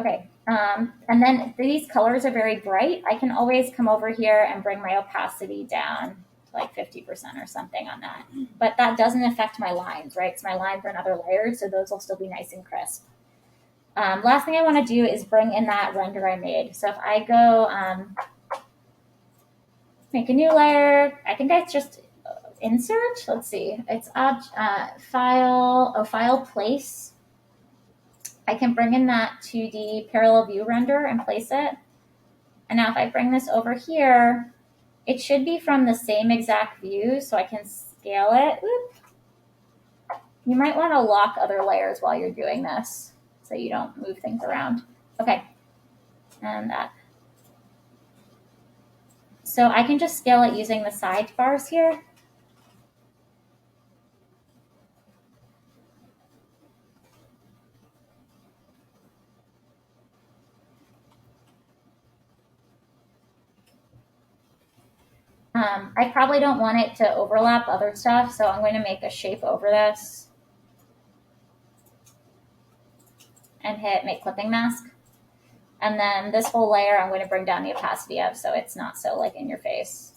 Okay, and then if these colors are very bright, I can always come over here and bring my opacity down to like 50% or something on that. But that doesn't affect my lines, right? Because my lines are another layer, so those will still be nice and crisp. Last thing I want to do is bring in that render I made. So if I go make a new layer, I think I just insert. Let's see. It's file place. I can bring in that 2D parallel view render and place it. And now if I bring this over here, it should be from the same exact view, so I can scale it. Oop. You might want to lock other layers while you're doing this so you don't move things around. Okay, and that. So I can just scale it using the sidebars here. I probably don't want it to overlap other stuff, so I'm going to make a shape over this and hit make clipping mask. And then this whole layer I'm going to bring down the opacity of so it's not so like in your face.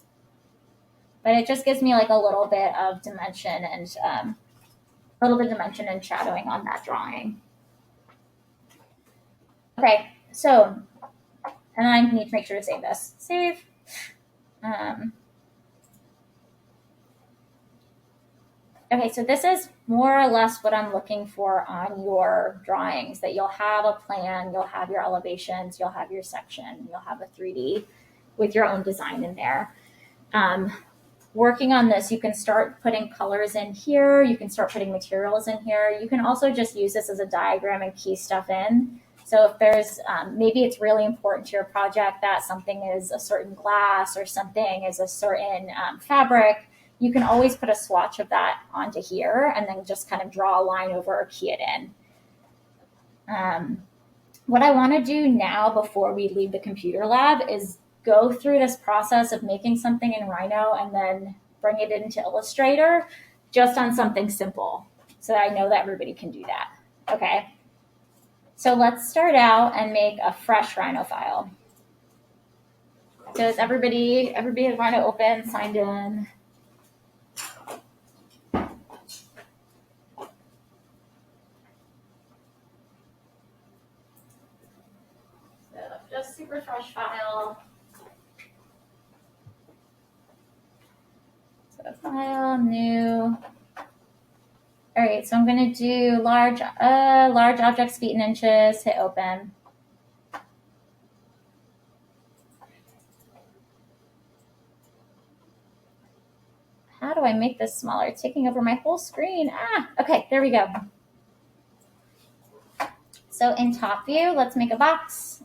But it just gives me like a little bit of dimension and shadowing on that drawing. Okay, so, and I need to make sure to save this. Save. Okay, so this is more or less what I'm looking for on your drawings, that you'll have a plan, you'll have your elevations, you'll have your section, you'll have a 3D with your own design in there. Working on this, you can start putting colors in here, you can start putting materials in here. You can also just use this as a diagram and key stuff in. So if there's, maybe it's really important to your project that something is a certain glass or something is a certain fabric, you can always put a swatch of that onto here and then just kind of draw a line over or key it in. What I want to do now before we leave the computer lab is go through this process of making something in Rhino and then bring it into Illustrator just on something simple so that I know that everybody can do that. Okay, so let's start out and make a fresh Rhino file. So is everybody has Rhino open, signed in? Just super fresh file. So file, new. All right, so I'm going to do large objects, feet and inches, hit open. How do I make this smaller? It's taking over my whole screen. Okay, there we go. So in top view, let's make a box.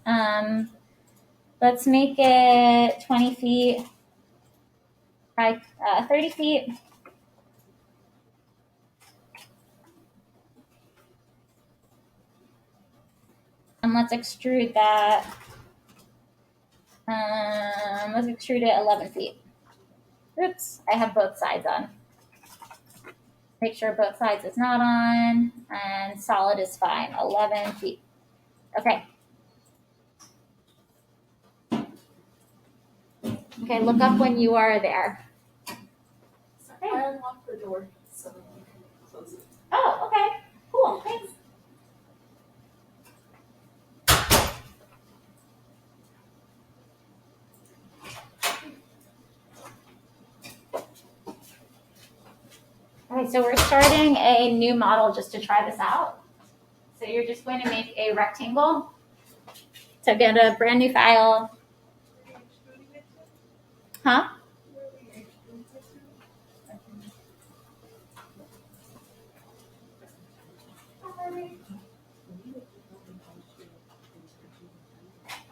Let's make it 20 feet by 30 feet. And let's extrude that. Let's extrude it 11 feet. Oops, I have both sides on. Make sure both sides is not on, and solid is fine, 11 feet. Okay. Okay, look up when you are there. Okay. I unlocked the door, so you can close it. Oh, okay. Cool, thanks. All right, so we're starting a new model just to try this out. So you're just going to make a rectangle. So get a brand new file. Huh?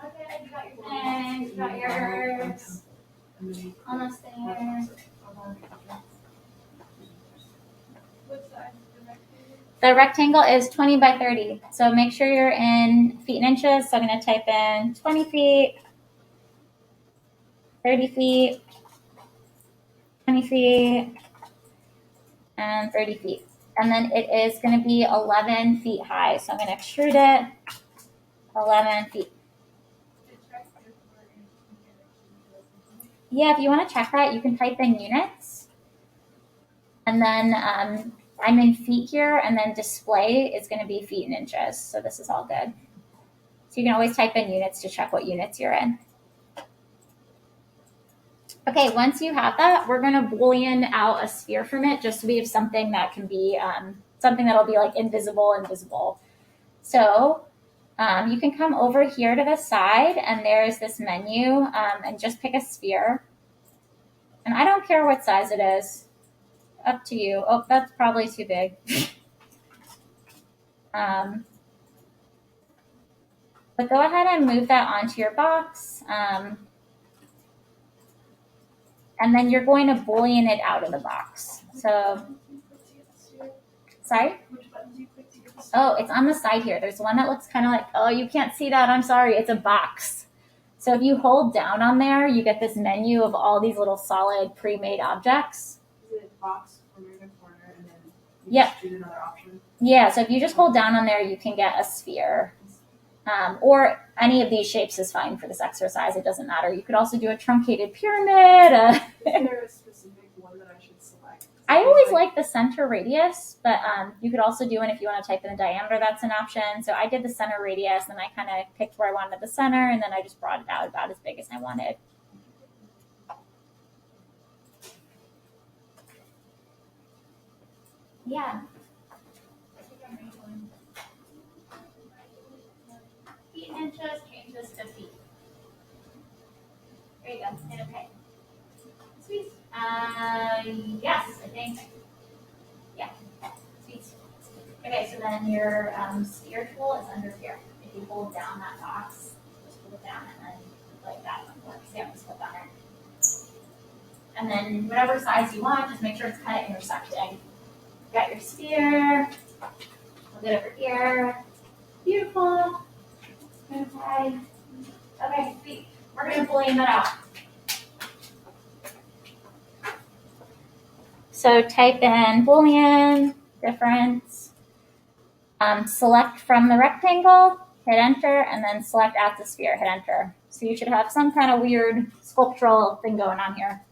Okay, you got your pen, you got yours. Almost there. The rectangle is 20 by 30. So make sure you're in feet and inches. So I'm going to type in 20 feet, 30 feet, 20 feet, and 30 feet. And then it is going to be 11 feet high. So I'm going to extrude it 11 feet. Yeah, if you want to check that, you can type in units. And then I'm in feet here, and then display is going to be feet and inches. So this is all good. So you can always type in units to check what units you're in. Okay, once you have that, we're going to Boolean out a sphere from it just so we have something that can be something that'll be like invisible and visible. So you can come over here to the side, and there's this menu, and just pick a sphere. And I don't care what size it is. Up to you. Oh, that's probably too big. But go ahead and move that onto your box. And then you're going to Boolean it out of the box. So, sorry? Oh, it's on the side here. There's one that looks kind of like, oh, you can't see that. I'm sorry. It's a box. So if you hold down on there, you get this menu of all these little solid pre-made objects. Is it box corner to corner and then Yep. choose another option? Yeah, so if you just hold down on there, you can get a sphere. Or any of these shapes is fine for this exercise. It doesn't matter. You could also do a truncated pyramid. Is there a specific one that I should select? I always like the center radius, but you could also do one if you want to type in the diameter. That's an option. So I did the center radius, and I kind of picked where I wanted the center, and then I just brought it out about as big as I wanted. Yeah. Feet and inches changes to feet. There you go. Hit okay. Sweet. Yes, I think. Yeah. Sweet. Okay, so then your sphere tool is under here. If you hold down that box, just hold it down, and then like that one works. Yeah, just click on it. And then whatever size you want, just make sure it's kind of intersecting. You got your sphere. We'll get over here. Beautiful. Okay. Okay, sweet. We're going to Boolean that out. So type in Boolean Difference. Select from the rectangle, hit enter, and then select at the sphere, hit enter. So you should have some kind of weird sculptural thing going on here.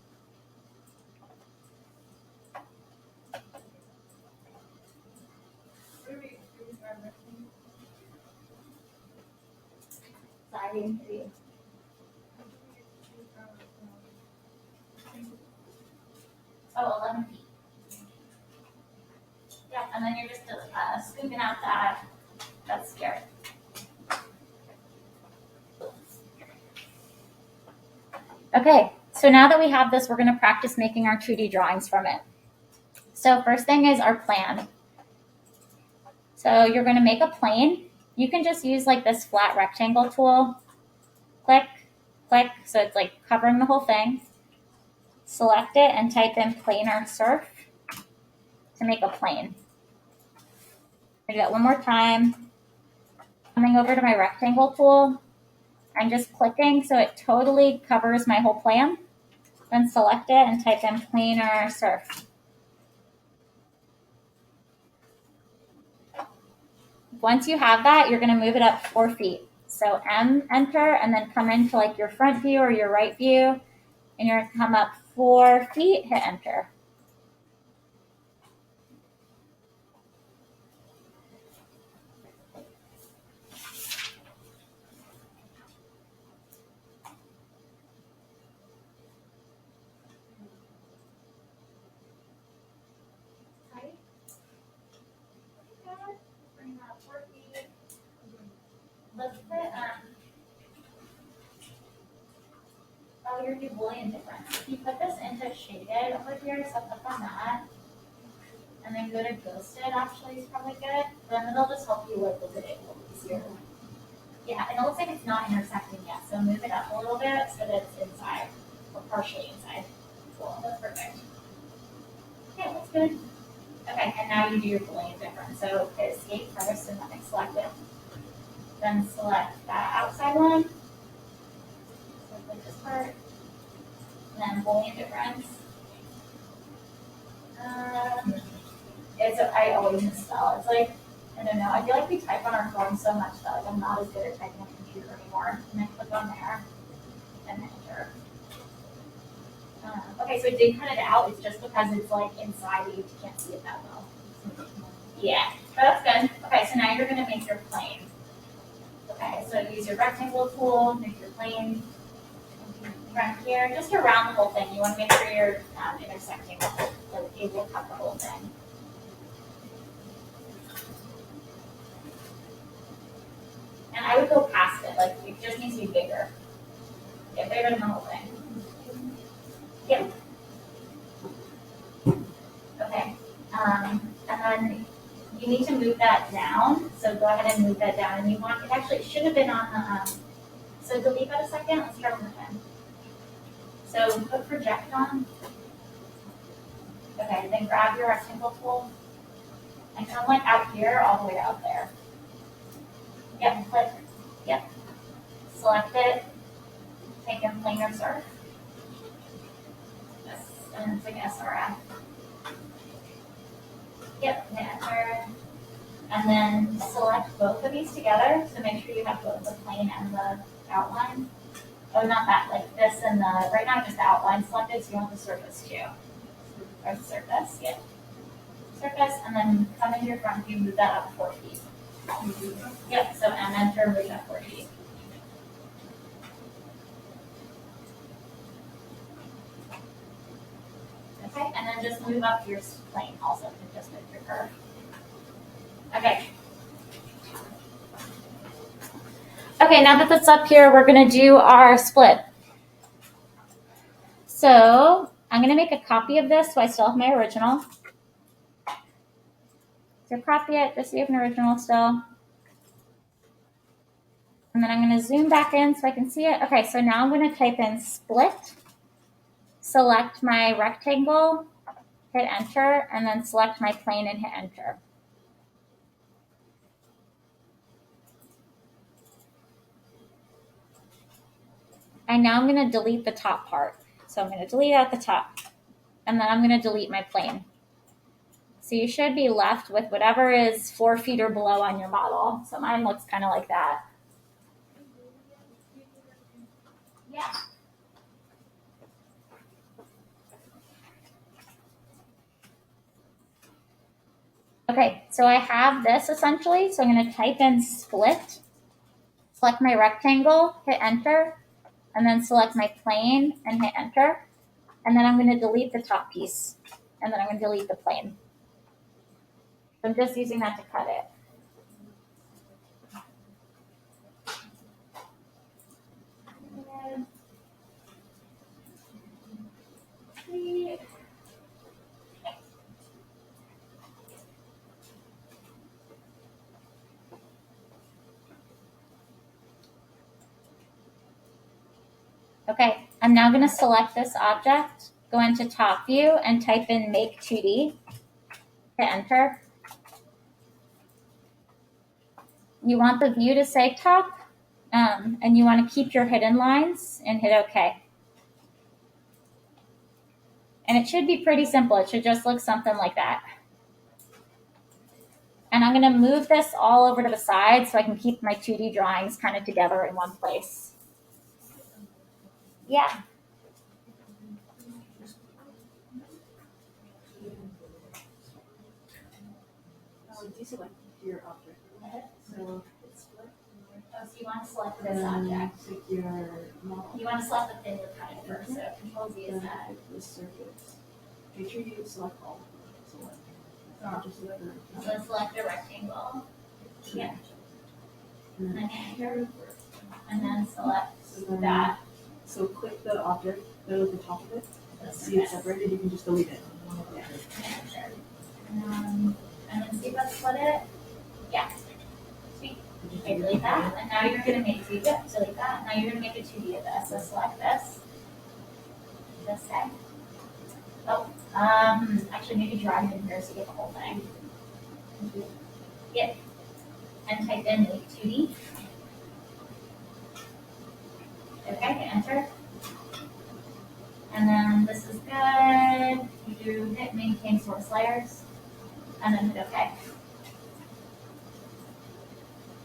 Sorry, I didn't hear you. Oh, 11 feet. Yeah, and then you're just scooping out that sphere. Okay, so now that we have this, we're going to practice making our 2D drawings from it. So first thing is our plan. So you're going to make a plane. You can just use like this flat rectangle tool. Click, click, so it's like covering the whole thing. Select it and type in planar surf to make a plane. I'll do that one more time. Coming over to my rectangle tool, I'm just clicking so it totally covers my whole plan. Then select it and type in planar surf. Once you have that, you're going to move it up 4 feet. So M, enter, and then come into like your front view or your right view, and you're going to come up 4 feet, hit enter. Let's put, oh, you're doing Boolean Difference. If you put this into shaded over here, so click on that, and then go to ghosted, actually is probably good. Then it'll just help you like look at it a little easier. Yeah, and it looks like it's not intersecting yet, so move it up a little bit so that it's inside, or partially inside. Cool, that's perfect. Okay, that's good. Okay, and now you do your Boolean Difference. So hit escape first and then select it. Then select that outside one. So click this part. And then Boolean Difference. I always misspell. It's like, I don't know. I feel like we type on our phone so much that like I'm not as good at typing on a computer anymore. And then click on there and enter. Okay, so it did cut it out. It's just because it's like inside you can't see it that well. Yeah, that's good. Okay, so now you're going to make your plane. Okay, so use your rectangle tool, make your plane from here, just around the whole thing. You want to make sure you're intersecting, so it will cut the whole thing. And I would go past it, like it just needs to be bigger. Get bigger than the whole thing. Yep. Okay. And then you need to move that down. So go ahead and move that down. And you want it actually should have been on the so delete that a second. Let's start from again. So put project on. Okay, then grab your rectangle tool and come like out here all the way out there. Yep, click. Yep. Select it. Take in planar surf. Yes, and it's like SRF. Yep, hit enter. And then select both of these together. So make sure you have both the plane and the outline. Oh, not that, like this and the, right now just the outline selected, so you want the surface too. Or the surface, yeah. Surface, and then come into your front view, move that up 4 feet. Yep, so and enter, move that 4 feet. Okay, and then just move up your plane also to just make your curve. Okay. Okay, now that that's up here, we're going to do our split. So I'm going to make a copy of this so I still have my original. So copy it just so you have an original still. And then I'm going to zoom back in so I can see it. Okay, so now I'm going to type in split, select my rectangle, hit enter, and then select my plane and hit enter. And now I'm going to delete the top part. So I'm going to delete out the top. And then I'm going to delete my plane. So you should be left with whatever is 4 feet or below on your model. So mine looks kind of like that. Yeah. Okay, so I have this essentially. So I'm going to type in split, select my rectangle, hit enter, and then select my plane and hit enter. And then I'm going to delete the top piece. And then I'm going to delete the plane. So I'm just using that to cut it. Okay, I'm now going to select this object, go into top view, and type in make 2D. Hit enter. You want the view to say top, and you want to keep your hidden lines and hit OK. And it should be pretty simple. It should just look something like that. And I'm going to move this all over to the side so I can keep my 2D drawings kind of together in one place. Yeah. Deselect your object. So it's split. Oh, so you want to select this object. Take your model. You want to select the thing we're cutting first. So Control Z is that. The surface. Make sure you select all of them. Select. Just select the So select the rectangle. Yeah. And then enter. And then select that. So click the object, go to the top of it. See it separated, you can just delete it. Yeah. And then see what's split it. Yeah. Sweet. Okay, delete that. And now you're going to make 2D. Delete that. Now you're going to make a 2D of this. So select this. This guy. Oh, actually maybe drag it in here so you get the whole thing. Yep. And type in make 2D. Okay, hit enter. And then this is good. You do hit maintain source layers. And then hit OK.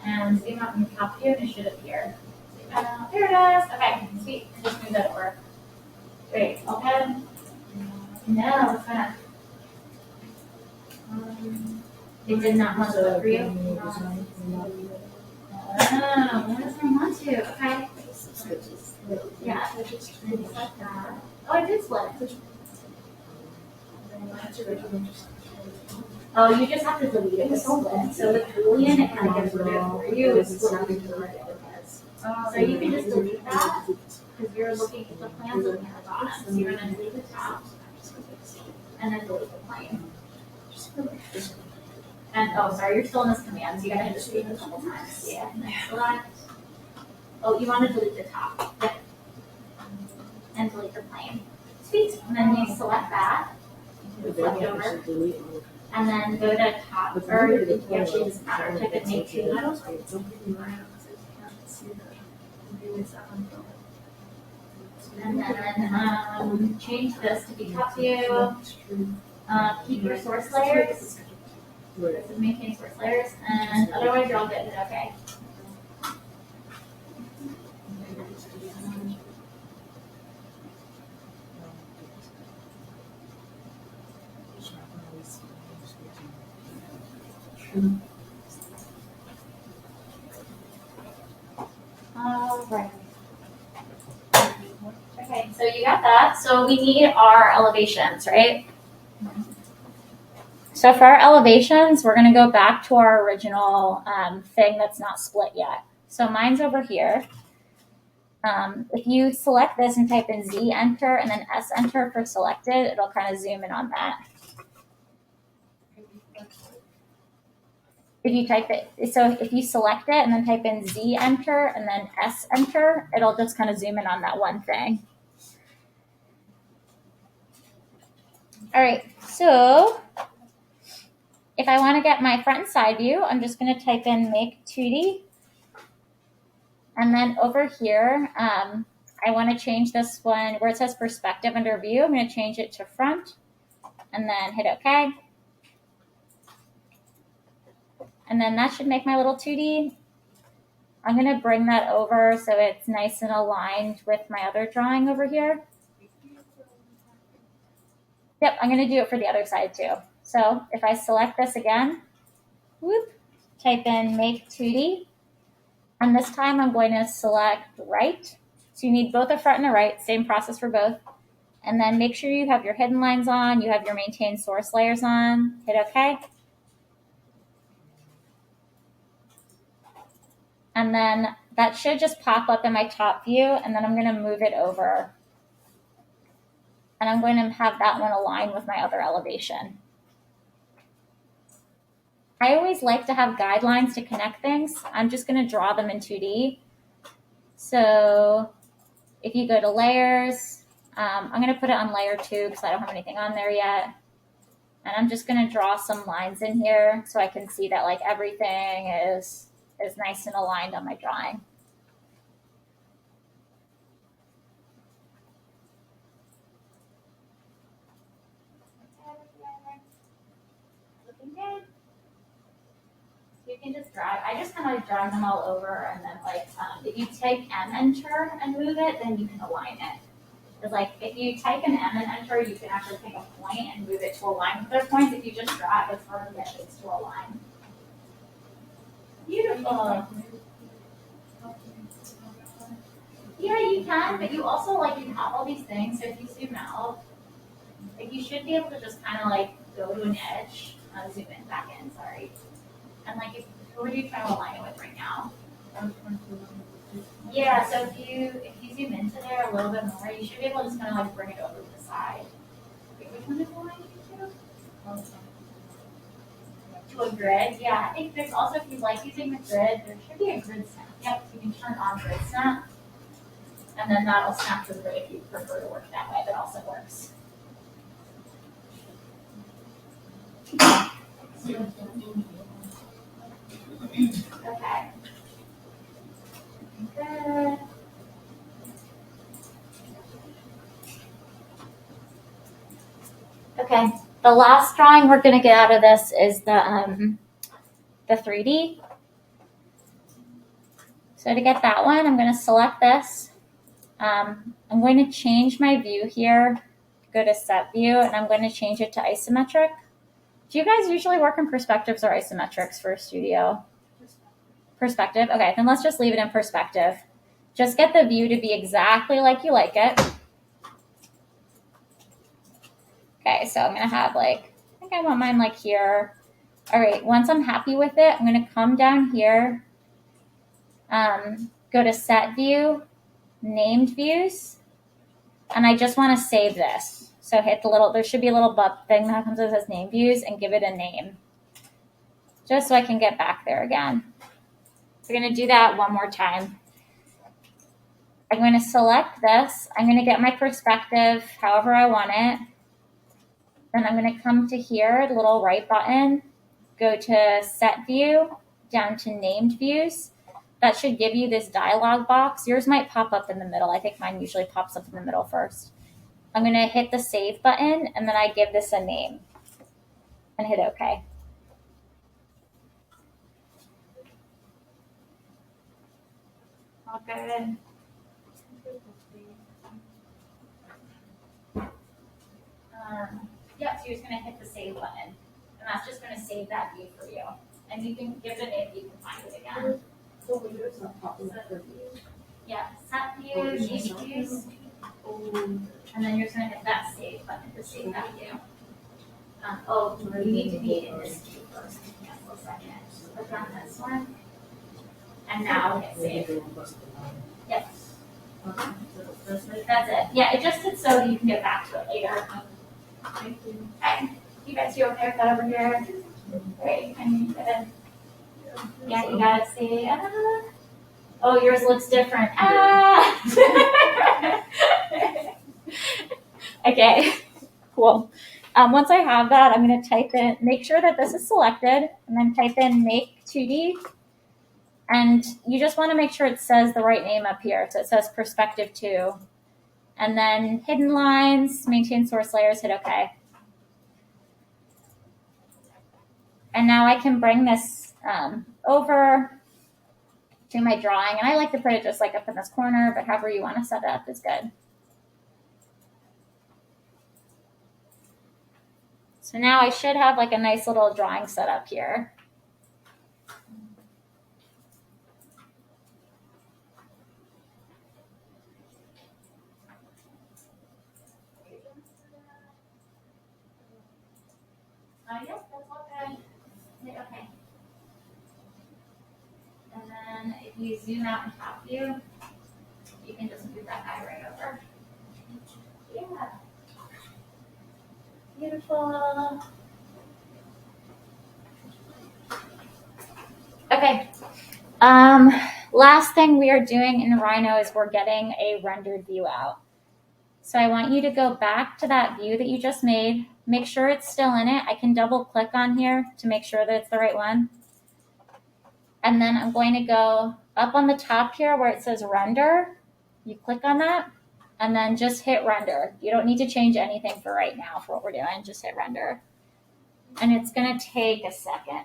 And zoom out in the top view and it should appear. Zoom out. There it is. Okay, sweet. And just move that over. Great. Open. No, it's not. It did not want to look for you? Oh, what does I want to? Okay. Yeah. Like that. Oh, I did split. Oh, you just have to delete it with split. So with Boolean, it kind of gets rid of it for you. It's split into the areas. So you can just delete that because you're looking at the plan's looking at the bottom. So you're going to delete the top and then delete the plane. And oh, sorry, you're still in this command, so you gotta hit escape a couple times. Yeah. And then select. Oh, you want to delete the top. Yep. And delete the plane. Sweet. And then you select that. Select over. And then go to top, or it actually doesn't matter. Type in make 2D. And then change this to be top view. Keep your source layers. This is maintain source layers, and otherwise you're all good. Okay. All right. Okay, so you got that. So we need our elevations, right? So for our elevations, we're going to go back to our original thing that's not split yet. So mine's over here. If you select this and type in Z enter and then S enter for selected, it'll kind of zoom in on that. If you type it, so if you select it and then type in Z enter and then S enter, it'll just kind of zoom in on that one thing. All right, so if I want to get my front and side view, I'm just going to type in make 2D. And then over here, I want to change this one where it says perspective under view. I'm going to change it to front and then hit OK. And then that should make my little 2D. I'm going to bring that over so it's nice and aligned with my other drawing over here. Yep, I'm going to do it for the other side too. So if I select this again, whoop, type in make 2D. And this time I'm going to select right. So you need both a front and a right, same process for both. And then make sure you have your hidden lines on, you have your maintain source layers on, hit OK. And then that should just pop up in my top view, and then I'm going to move it over. And I'm going to have that one align with my other elevation. I always like to have guidelines to connect things. I'm just going to draw them in 2D. So if you go to layers, I'm going to put it on layer 2 because I don't have anything on there yet. And I'm just going to draw some lines in here so I can see that like everything is nice and aligned on my drawing. Looking good. So you can just drag. I just kind of like drag them all over, and then like if you type M enter and move it, then you can align it. Because like if you type an M and enter, you can actually take a point and move it to align with their points. If you just drag, it's hard to get things to align. Beautiful. Yeah, you can, but you also like you have all these things. So if you zoom out, like you should be able to just kind of like go to an edge, zoom in, back in. Sorry. And like, who are you trying to align it with right now? Yeah. So if you zoom into there a little bit more, you should be able to just kind of like bring it over to the side. Wait, which one is aligning to? To a grid. Yeah. I think there's also, if you like using the grid, there should be a grid snap. Yep. You can turn on grid snap. And then that'll snap to the grid if you prefer to work that way. That also works. Okay. Good. Okay. The last drawing we're going to get out of this is the 3D. So to get that one, I'm going to select this. I'm going to change my view here, go to set view, and I'm going to change it to isometric. Do you guys usually work in perspectives or isometrics for studio? Perspective? Okay, then let's just leave it in perspective. Just get the view to be exactly like you like it. Okay, so I'm gonna have like, I think I want mine like here. All right, once I'm happy with it, I'm gonna come down here, go to set view, named views, and I just wanna save this. So hit the little, there should be a little thing that comes that says name views and give it a name. Just so I can get back there again. We're gonna do that one more time. I'm gonna select this. I'm gonna get my perspective however I want it. Then I'm gonna come to here, the little right button, go to set view, down to named views. That should give you this dialog box. Yours might pop up in the middle. I think mine usually pops up in the middle first. I'm gonna hit the save button and then I give this a name and hit OK. All good. Yeah, so you're just gonna hit the save button and that's just gonna save that view for you. And you can give it a name, you can find it again. Yeah, set view, named views. And then you're just gonna hit that save button to save that view. You need to be in this view first. Cancel a second. Click on this one. And now hit save. Yep. That's it. Yeah, it just did so you can get back to it later. Thank you. Okay. You guys, you okay with that over here? Great. And yeah, you gotta see. Oh, yours looks different. Okay, cool. Once I have that, I'm going to type in, make sure that this is selected, and then type in make 2D. And you just want to make sure it says the right name up here. So it says perspective 2. And then hidden lines, maintain source layers, hit OK. And now I can bring this over to my drawing. And I like to put it just like up in this corner, but however you want to set it up is good. So now I should have like a nice little drawing set up here. Yep, that's all good. Okay. And then if you zoom out and top view, you can just move that guy right over. Yeah. Beautiful. Okay. Last thing we are doing in Rhino is we're getting a rendered view out. So I want you to go back to that view that you just made. Make sure it's still in it. I can double click on here to make sure that it's the right one. And then I'm going to go up on the top here where it says render. You click on that and then just hit render. You don't need to change anything for right now for what we're doing. Just hit render. And it's going to take a second.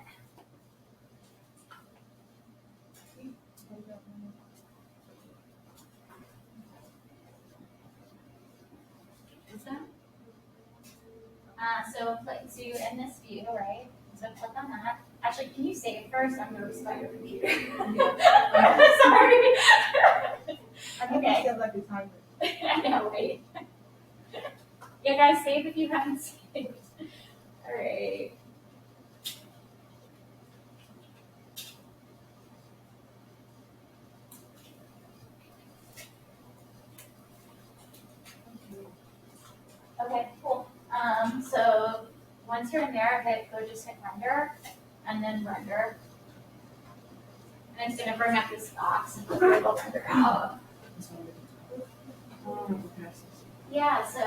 So you're in this view, right? So click on that. Actually, can you save first? I'm nervous about your computer. Sorry. Okay. I know, right? Yeah, guys, save if you haven't saved. All right. Okay, cool. So once you're in there, just hit render, and then render. And it's going to bring up this box and it'll render out. Yeah, so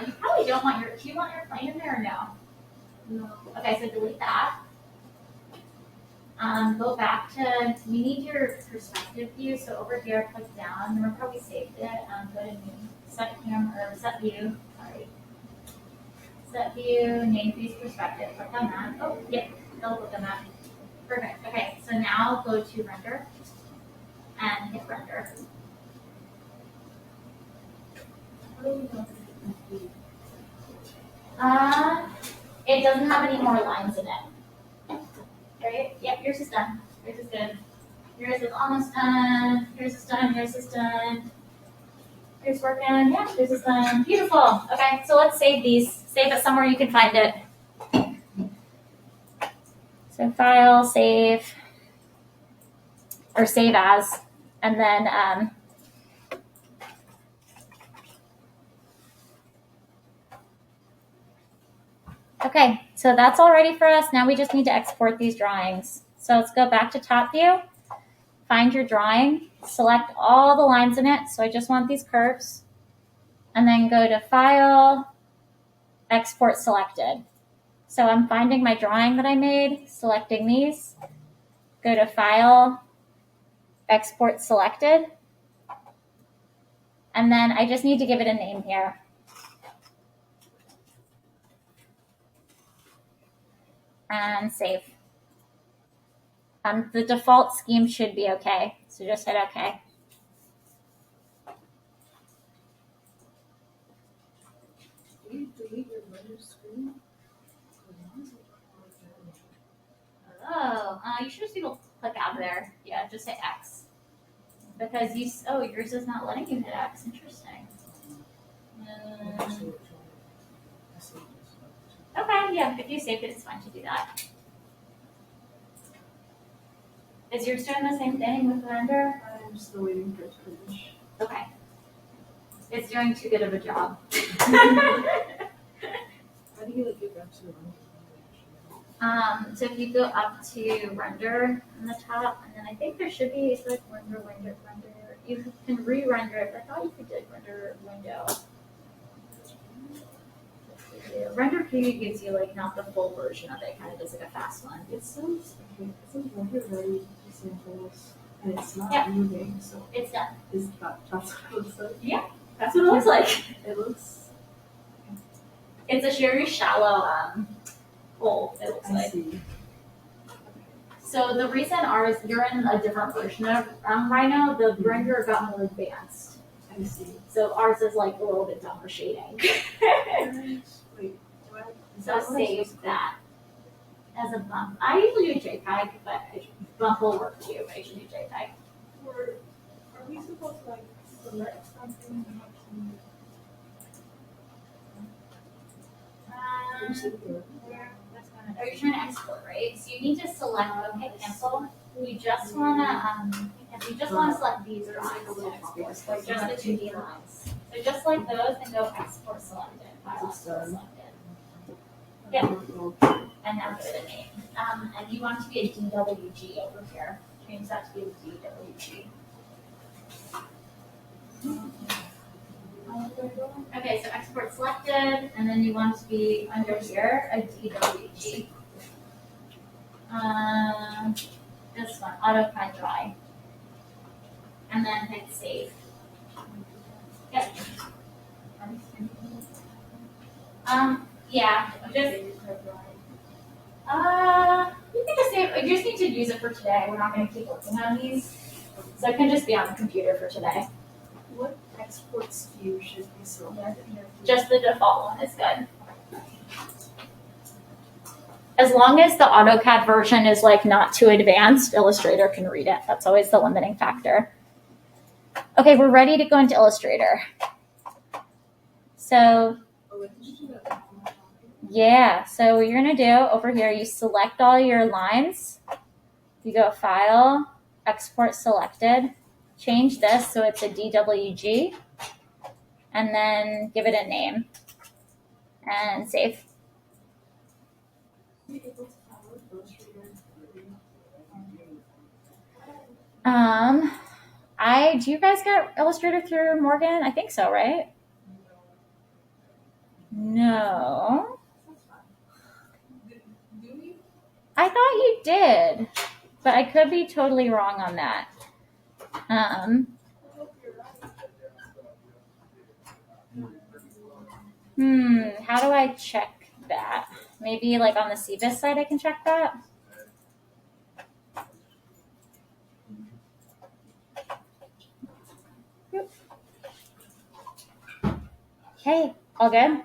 you probably don't want do you want your plane in there or no? No. Okay, so delete that. Go back to, we need your perspective view. So over here, click down. Remember how we saved it? Go to new, set camera, or set view. Sorry. Set view, name views perspective. Click on that. Oh, yep. Don't click on that. Perfect. Okay, so now go to render and hit render. it doesn't have any more lines in it. Right? Yep, yours is done. Yours is good. Yours is almost done. Yours is done. Yours is done. Yours working. Yeah, yours is done. Beautiful. Okay, so let's save these. Save it somewhere you can find it. So file, save, or save as, and then okay, so that's all ready for us. Now we just need to export these drawings. So let's go back to top view, find your drawing, select all the lines in it. So I just want these curves, and then go to File, Export Selected. So I'm finding my drawing that I made, selecting these, go to File, Export Selected, and then I just need to give it a name here. And save. The default scheme should be okay, so just hit OK. Oh, you should just be able to click out there. Yeah, just hit X. Because yours is not letting you hit X. Interesting. Okay, yeah, if you saved it, it's fine to do that. Is yours doing the same thing with render? I'm still waiting for it to finish. Okay. It's doing too good of a job. How do you get back to the So if you go up to render on the top, and then I think there should be like render. You can re-render it. I thought you could do render window. Render preview gives you like not the full version of it. Kind of does like a fast one. It says render ready samples, and it's not moving. So it's done. That's what it looks like? Yeah, that's what it looks like. It looks. It's a very shallow hole. It looks like. See. So the reason you're in a different version of Rhino, the render got more advanced. I see. So ours is like a little bit dumber shading. Wait, so save that as a bump. I usually do JPEG, but bump will work for you, but I usually do JPEG. Are we supposed to like select something? Are you trying to export, right? So you need to select, okay, cancel. You just wanna select these lines to export, so just the 2D lines. So just like those, and go export selected, file export selected. Yep. And now give it a name. And you want it to be a DWG over here. Change that to be a DWG. Okay, so export selected, and then you want it to be under here, a DWG. This one, AutoCAD Dry. And then hit save. Yep. Yeah, just you can just save. You just need to use it for today. We're not going to keep working on these, so it can just be on the computer for today. What export SKU should be selected? Just the default one is good. As long as the AutoCAD version is like not too advanced, Illustrator can read it. That's always the limiting factor. Okay, we're ready to go into Illustrator. So yeah, so what you're gonna do over here, you select all your lines. You go File, Export Selected. Change this so it's a DWG, and then give it a name, and save. Do you guys get Illustrator through Morgan? I think so, right? No. I thought you did, but I could be totally wrong on that. How do I check that? Maybe like on the CBIS side I can check that? Yep. Okay, all good?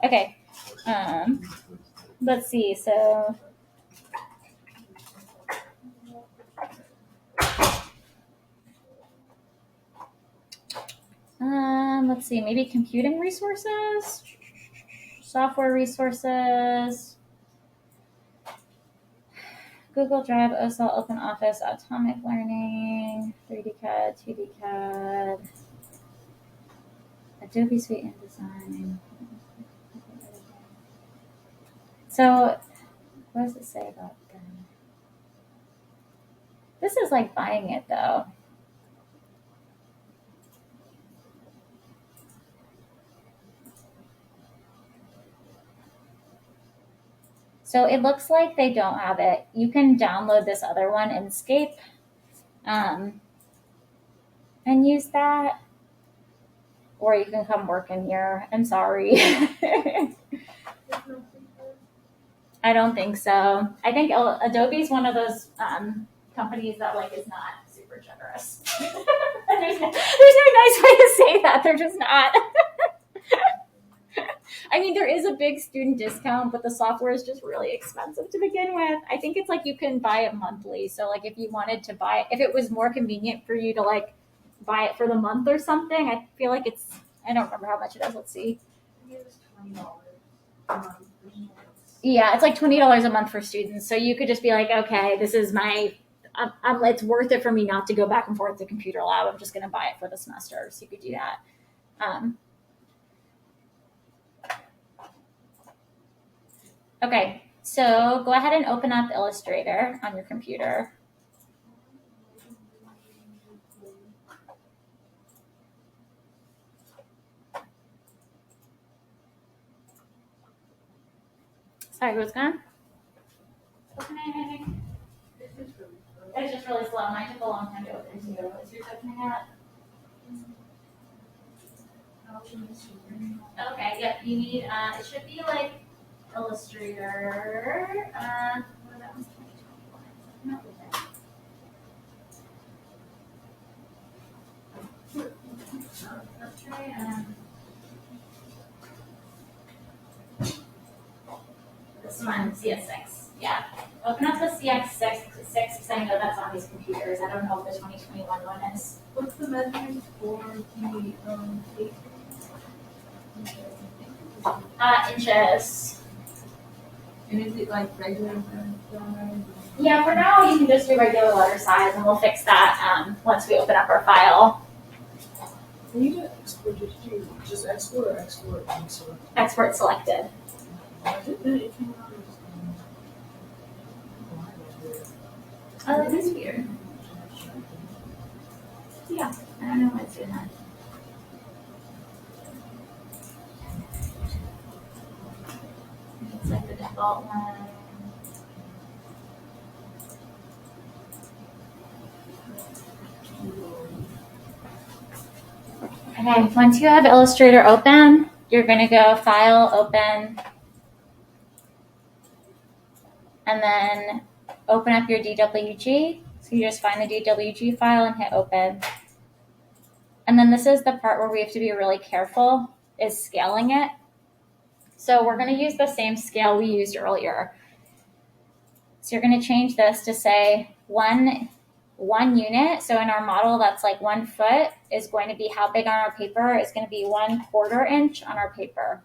Okay. Let's see. So let's see. Maybe computing resources, software resources, Google Drive, OSL, Open Office, Atomic Learning, 3D CAD, 2D CAD, Adobe Suite InDesign. So, what does it say about them? This is like buying it though. So it looks like they don't have it. You can download this other one, Inkscape, and use that. Or you can come work in here. I'm sorry. I don't think so. I think Adobe's one of those companies that like is not super generous. there's no nice way to say that. They're just not. I mean, there is a big student discount, but the software is just really expensive to begin with. I think it's like you can buy it monthly. So like if you wanted to buy it, if it was more convenient for you to like buy it for the month or something, I feel like it's, I don't remember how much it is. Let's see. It was $20 a month for students. Yeah, it's like $20 a month for students. So you could just be like, okay, this is my, it's worth it for me not to go back and forth to computer lab. I'm just going to buy it for the semester. So you could do that. Okay, so go ahead and open up Illustrator on your computer. Sorry, what's going? Opening. It's just really slow. Mine took a long time to open too. Is yours opening up? Okay, yep. You need, it should be like Illustrator. That was 2021. Let's try this one, CS6. Yeah. Open up the CS6 because I know that's on these computers. I don't know if the 2021 one is. What's the measurement for the tape? Inches. And is it like regular size? Yeah, for now you can just do regular letter size, and we'll fix that once we open up our file. When you did export, did you just export or export and select? Export selected. I did that. It came out Oh, that is weird. Yeah, I don't know why it's doing that. It's like the default one. Okay, once you have Illustrator open, you're going to go File, Open, and then open up your DWG. So you just find the DWG file and hit Open. And then this is the part where we have to be really careful, is scaling it. So we're going to use the same scale we used earlier. So you're going to change this to say one unit. So in our model, that's like 1 foot is going to be how big on our paper? It's going to be 1/4 inch on our paper.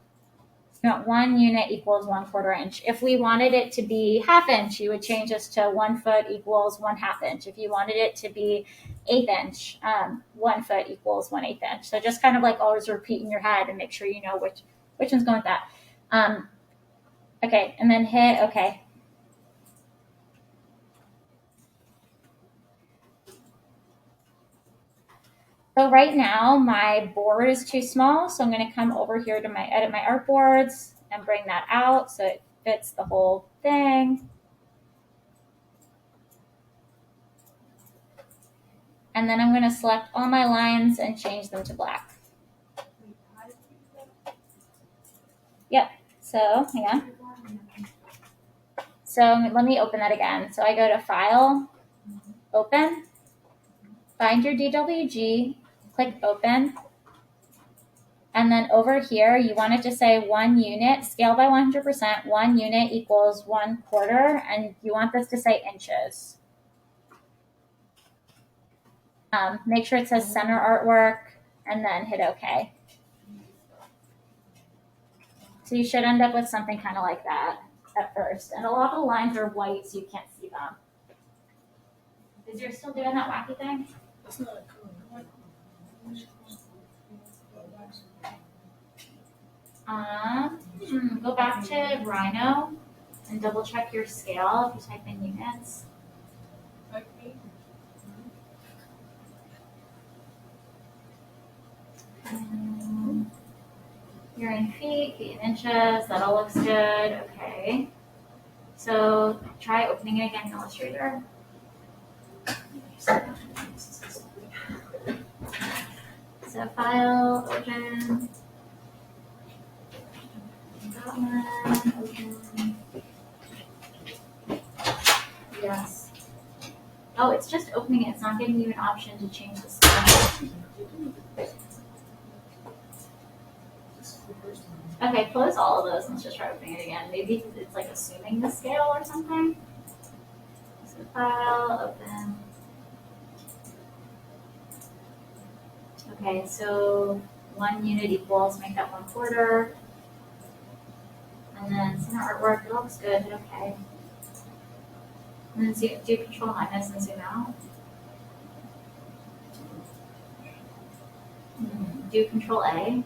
So 1 unit equals 1/4 inch. If we wanted it to be 1/2 inch, you would change this to 1 foot equals 1/2 inch. If you wanted it to be 1/8 inch, 1 foot equals 1/8 inch. So just kind of like always repeat in your head and make sure you know which one's going with that. Okay, and then hit OK. So right now my board is too small, so I'm going to come over here to my edit my artboards and bring that out so it fits the whole thing. And then I'm going to select all my lines and change them to black. Yep. So hang on. So let me open that again. So I go to File, Open, find your DWG, click Open, And then over here, you want it to say 1 unit, scale by 100%, 1 unit equals 1/4, and you want this to say inches. Make sure it says center artwork, and then hit OK. So you should end up with something kind of like that at first. And a lot of the lines are white, so you can't see them. Is yours still doing that wacky thing? That's not a color. Go back to Rhino and double check your scale if you type in units. You're in feet in inches, that all looks good, okay. So try opening it again in Illustrator. So file, open. That one, open. Yes. Oh, it's just opening it. It's not giving you an option to change the scale. Okay, close all of those. Let's just try opening it again. Maybe it's like assuming the scale or something. So file, open. Okay, so 1 unit equals, make that 1/4. And then center artwork, it looks good, okay. And then do Control minus and zoom out. Do Control A.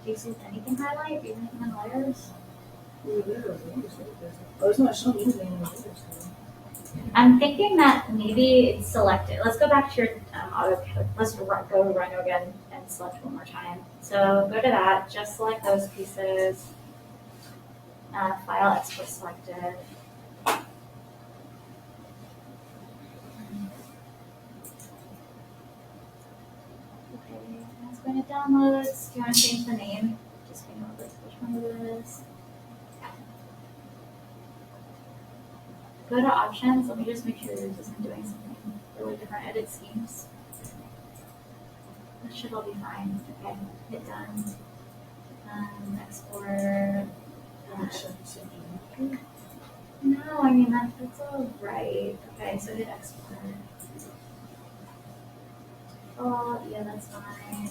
Do you see anything highlight? Do you have anything in layers? Oh, it's not showing anything in the layers. I'm thinking that maybe it's selected. Let's go back to your AutoCAD. Let's go to Rhino again and select one more time. So go to that, just select those pieces. File export selected. Okay, that's going to downloads. Do you want to change the name? Just going to which one it is. Go to options. Let me just make sure yours isn't doing something really different. Edit schemes. That should all be fine. Okay, hit done. Export. No, I mean that's all right. Okay, so hit export. Oh, yeah, that's fine.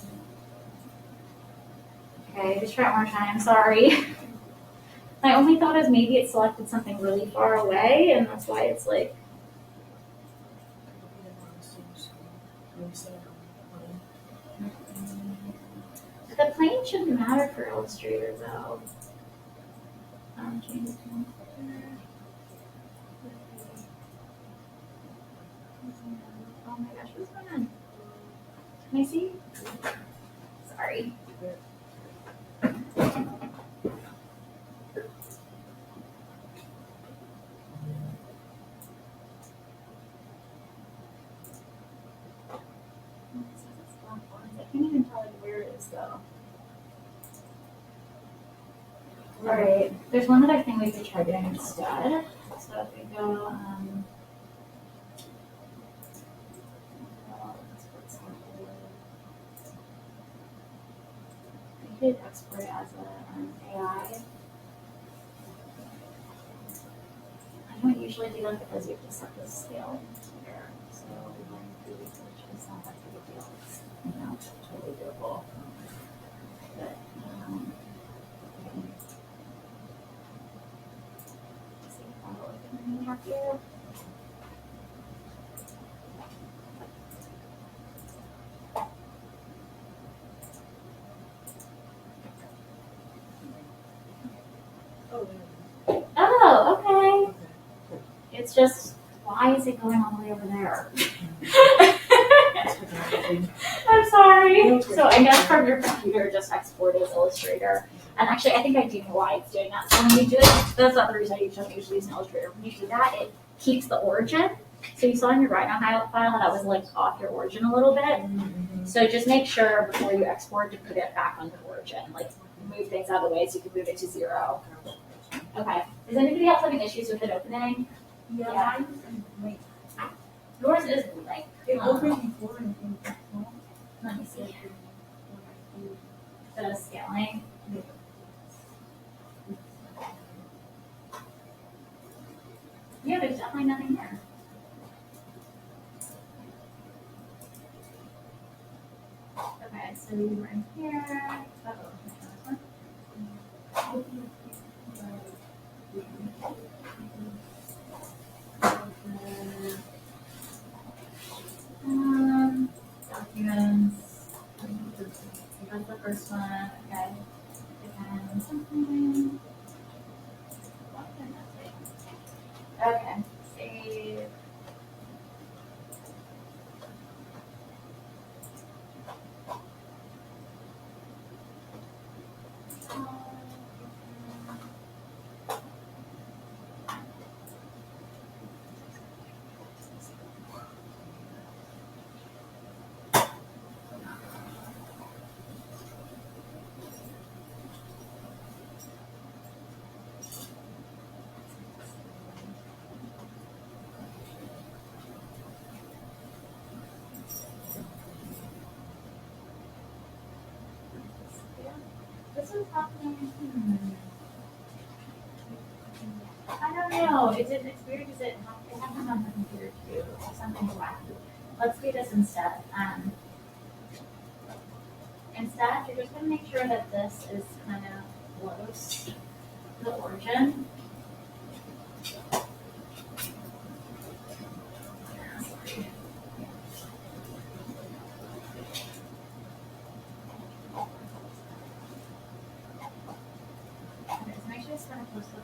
Okay, just try it one more time. Sorry. My only thought is maybe it selected something really far away, and that's why it's like. The plane shouldn't matter for Illustrator, though. Change it to 1/4. Oh my gosh, what's going on? Can I see? Sorry. I can't even tell where it is though. Alright, there's one that I think we could try doing instead. So if we go, we could export it as an AI. I don't usually do that because you have to set the scale here. So we're going to it's not that big a deal. It's totally doable. But see if I'll open it here. Oh, okay. It's just, why is it going all the way over there? I'm sorry. So I guess from your computer, just export as Illustrator. And actually, I think I do know why it's doing that. So when you do it, that's not the reason I usually use an Illustrator. When you do that, it keeps the origin. So you saw in your Rhino file how that was like off your origin a little bit. Mm-hmm. So just make sure before you export to put it back on the origin. Like move things out of the way so you can move it to 0. Okay. Is anybody else having issues with it opening? Yeah. Yours is blank. It opened before. Let me see. Okay, so you were in here. Uh-oh. Documents. That's the first one. Okay. And something. Okay. Save. This is happening. I don't know. It's weird because it happens on the computer too. Something's wacky. Let's do this instead. Instead, you're just going to make sure that this is kind of close to the origin.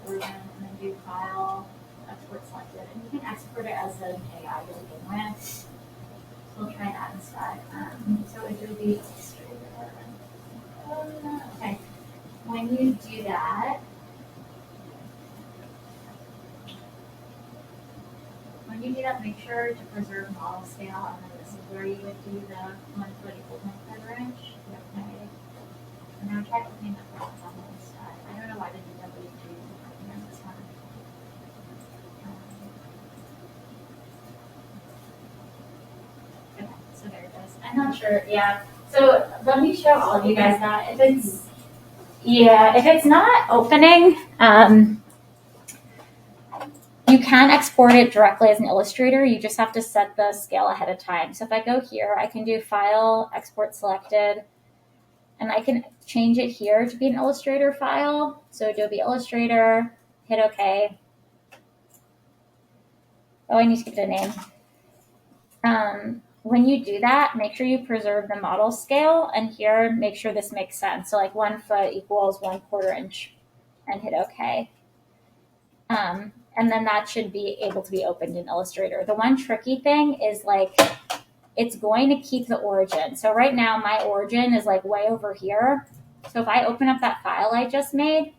And then do file, export selected, and you can export it as an AI to begin with. We'll try that instead. So it will be Illustrator. Okay, when you do that, make sure to preserve model scale, and then this is where you would do the 1 foot equals 1 quarter inch. Okay. And now try opening up that on the side. I don't know why the DW2 is working on this one. Okay, so there it goes. I'm not sure. Yeah. So let me show all of you guys that. If it's not opening, you can export it directly as an Illustrator. You just have to set the scale ahead of time. So if I go here, I can do File, Export Selected, and I can change it here to be an Illustrator file. So Adobe Illustrator, hit OK. Oh, I need to give it a name. When you do that, make sure you preserve the model scale, and here, make sure this makes sense. So like 1 foot equals 1 quarter inch, and hit OK. And then that should be able to be opened in Illustrator. The one tricky thing is like, it's going to keep the origin. So right now my origin is like way over here. So if I open up that file I just made,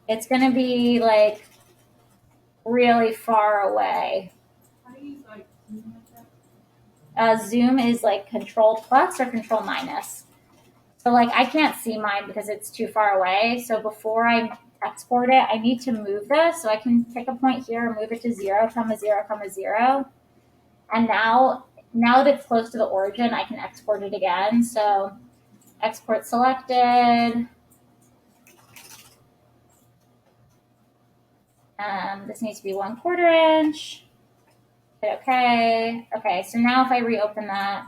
it's going to be like really far away. How do you use like zoom like that? Zoom is like Control plus or Control minus. So like I can't see mine because it's too far away. So before I export it, I need to move this. So I can pick a point here and move it to 0, 0, 0. And now that it's close to the origin, I can export it again. So export selected. This needs to be 1 quarter inch. Hit OK. Okay, so now if I reopen that,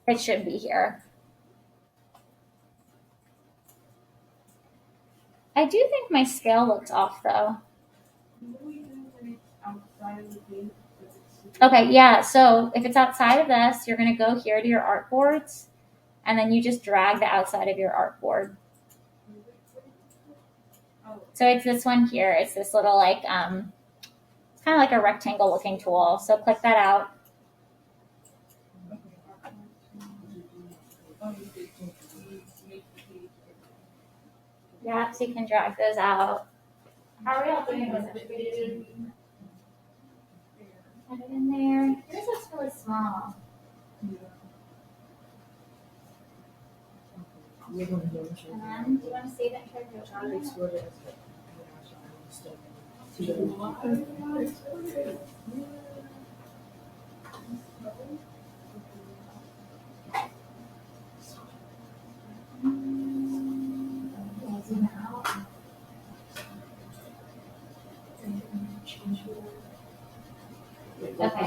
it should be here. I do think my scale looks off though. What do we do when it's outside of the game? Okay, yeah, so if it's outside of this, you're going to go here to your artboards, and then you just drag the outside of your artboard. So it's this one here. It's this little like, it's kind of like a rectangle looking tool. So click that out. Yeah, so you can drag those out. How are we all doing with it? Put it in there. This looks really small. And then, do you want to save it and try to export it?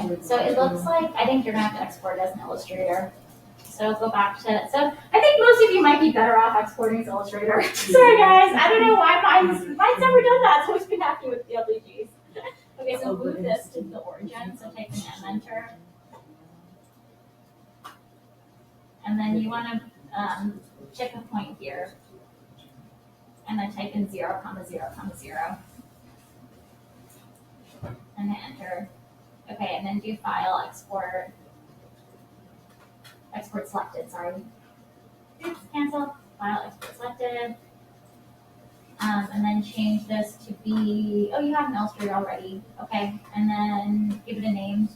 Okay, so it looks like, I think you're gonna have to export it as an Illustrator. So go back to, so I think most of you might be better off exporting as Illustrator. Sorry guys, I don't know why mine's never done that, so it's been happy with the WGs. Okay, so move this to the origin, so type in M enter. And then you wanna pick a point here. And then type in 0, 0, 0. And then enter. Okay, and then do file, export selected, sorry. Oops, cancel, file, export selected. And then change this to be, oh, you have an Illustrator already. Okay, and then give it a name.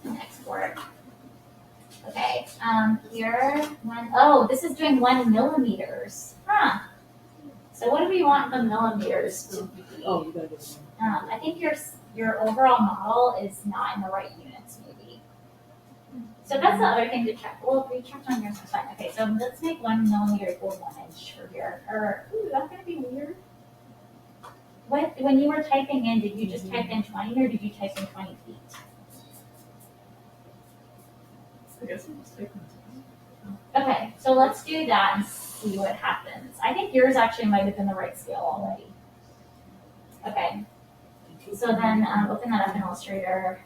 And export. Okay, here, this is doing 1 millimeters. Huh. So what do we want the millimeters to be? Oh, you gotta do it. I think your overall model is not in the right units, maybe. So that's the other thing to check. Well, we checked on yours, that's fine. Okay, so let's make 1 millimeter equal 1 inch for here. Or, ooh, that's gonna be weird. When you were typing in, did you just type in 20 or did you type in 20 feet? I guess I'm just taking Okay, so let's do that and see what happens. I think yours actually might have been the right scale already. Okay, so then open that up in Illustrator.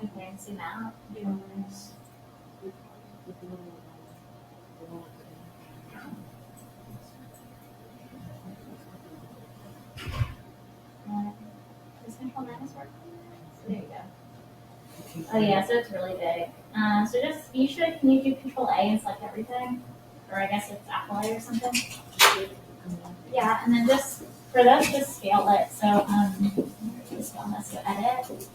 Okay, zoom out. Does Control Minus work? So there you go. Oh yeah, so it's really big. So can you do Control A and select everything? Or I guess it's Apple A or something? Yeah, and then just scale it. So just scale this, so edit.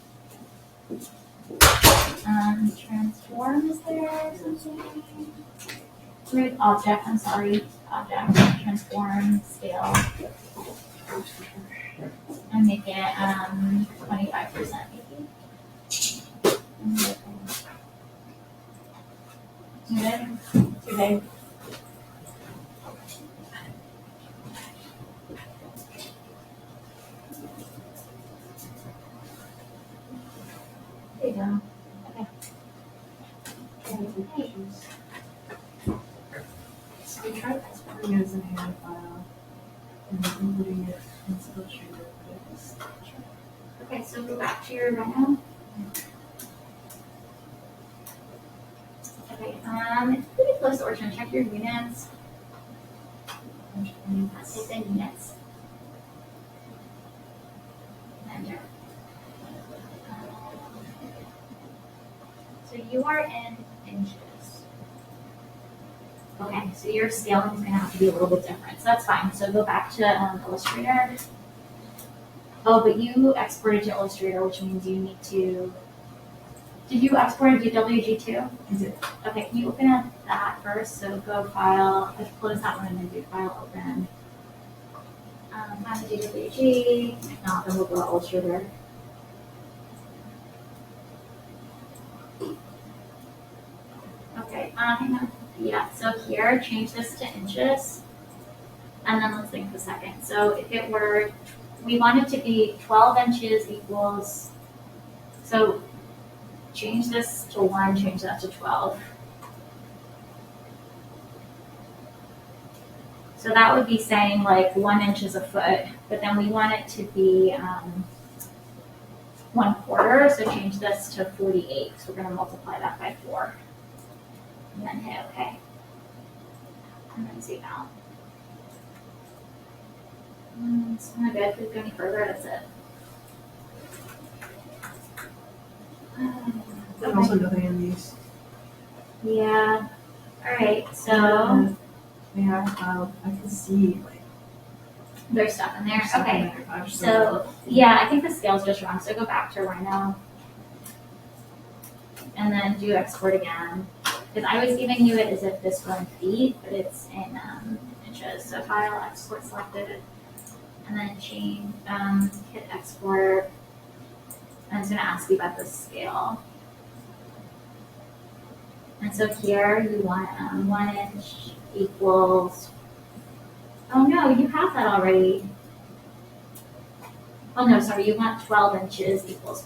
Transform is there something? Remove object, I'm sorry. Object, transform, scale. And make it 25% maybe. Too big? Too big. There you go. Okay. So we tried exporting it as a hand file and then including it in Illustrator, but it was Okay, so go back to your Rhino. Okay, it's pretty close to origin. Check your units. Let's type in units. Enter. So you are in inches. Okay, so your scaling is going to have to be a little bit different. So that's fine. So go back to Illustrator. Oh, but you exported to Illustrator, which means you need to. Did you export it to WG too? Is it? Okay, can you open up that first? So go file, let's close that one and then do file open. Find the WG, if not, then we'll go to Illustrator. Okay, hang on. Yeah, so here, change this to inches. And then let's think for a second. So if it were, we want it to be 12 inches equals, so change this to 1, change that to 12. So that would be saying like 1 inch is a foot, but then we want it to be 1/4, so change this to 48. So we're gonna multiply that by 4. And then hit OK. And then zoom out. It's not good. If we go any further, that's it. There's also nothing in these. Yeah. All right. So They have filed, I can see like there's stuff in there. stuff in Okay. there. I'm just So yeah, I think the scale's just wrong. So go back to Rhino. And then do export again. Because I was giving you it as if this were in feet, but it's in inches. So file, export selected, and then change, hit export. And it's going to ask you about the scale. And so here you want 1 inch equals, oh no, you have that already. Oh no, sorry, you want 12 inches equals.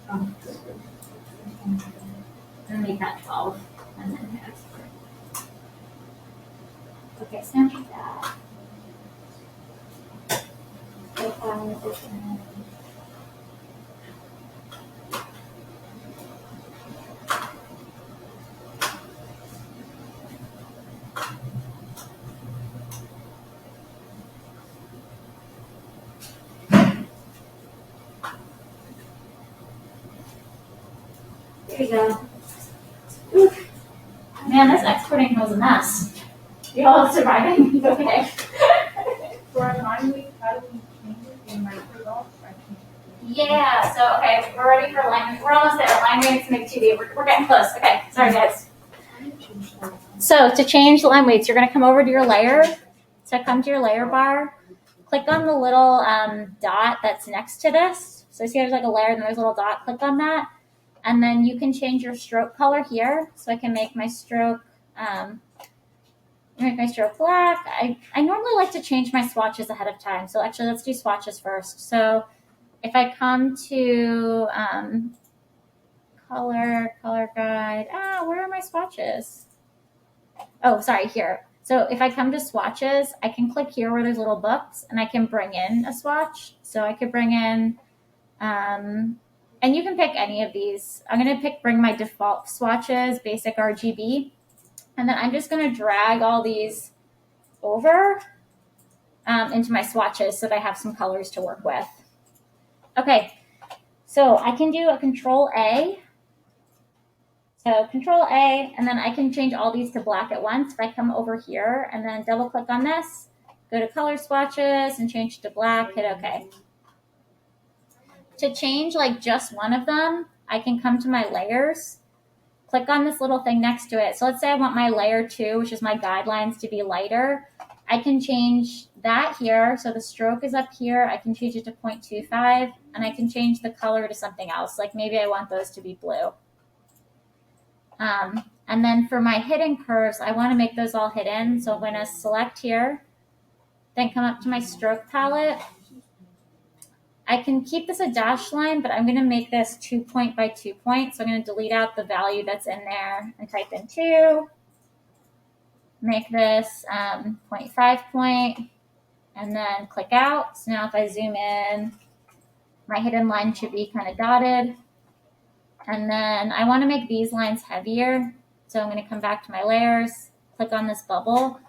I'm going to make that 12 and then hit export. Okay, snapshot that. Profile open. There you go. Oof. Man, this exporting was a mess. You all surviving? Okay. For our line week, how do we change it in Microsoft? Yeah, so okay, we're ready for line week. We're almost there. Line weights make 2D. We're getting close. Okay, sorry guys. So to change line weights, you're gonna come over to your layer. So come to your layer bar, click on the little dot that's next to this. So see there's like a layer and there's a little dot, click on that. And then you can change your stroke color here. So I can make my stroke black. I normally like to change my swatches ahead of time. So actually let's do swatches first. So if I come to color guide, where are my swatches? Oh, sorry, here. So if I come to swatches, I can click here where there's little books and I can bring in a swatch. So I could bring in, and you can pick any of these. I'm going to bring my default swatches, basic RGB. And then I'm just going to drag all these over into my swatches so that I have some colors to work with. Okay, so I can do a Control A. So Control A, and then I can change all these to black at once. If I come over here and then double click on this, go to color swatches and change to black, hit OK. To change like just one of them, I can come to my layers, click on this little thing next to it. So let's say I want my layer 2, which is my guidelines, to be lighter. I can change that here. So the stroke is up here. I can change it to 0.25, and I can change the color to something else. Like maybe I want those to be blue. And then for my hidden curves, I want to make those all hidden. So I'm going to select here, then come up to my stroke palette. I can keep this a dashed line, but I'm going to make this 2 point by 2 point. So I'm going to delete out the value that's in there and type in 2. Make this 0.5 point, and then click out. So now if I zoom in, my hidden line should be kind of dotted. And then I want to make these lines heavier. So I'm going to come back to my layers, click on this bubble,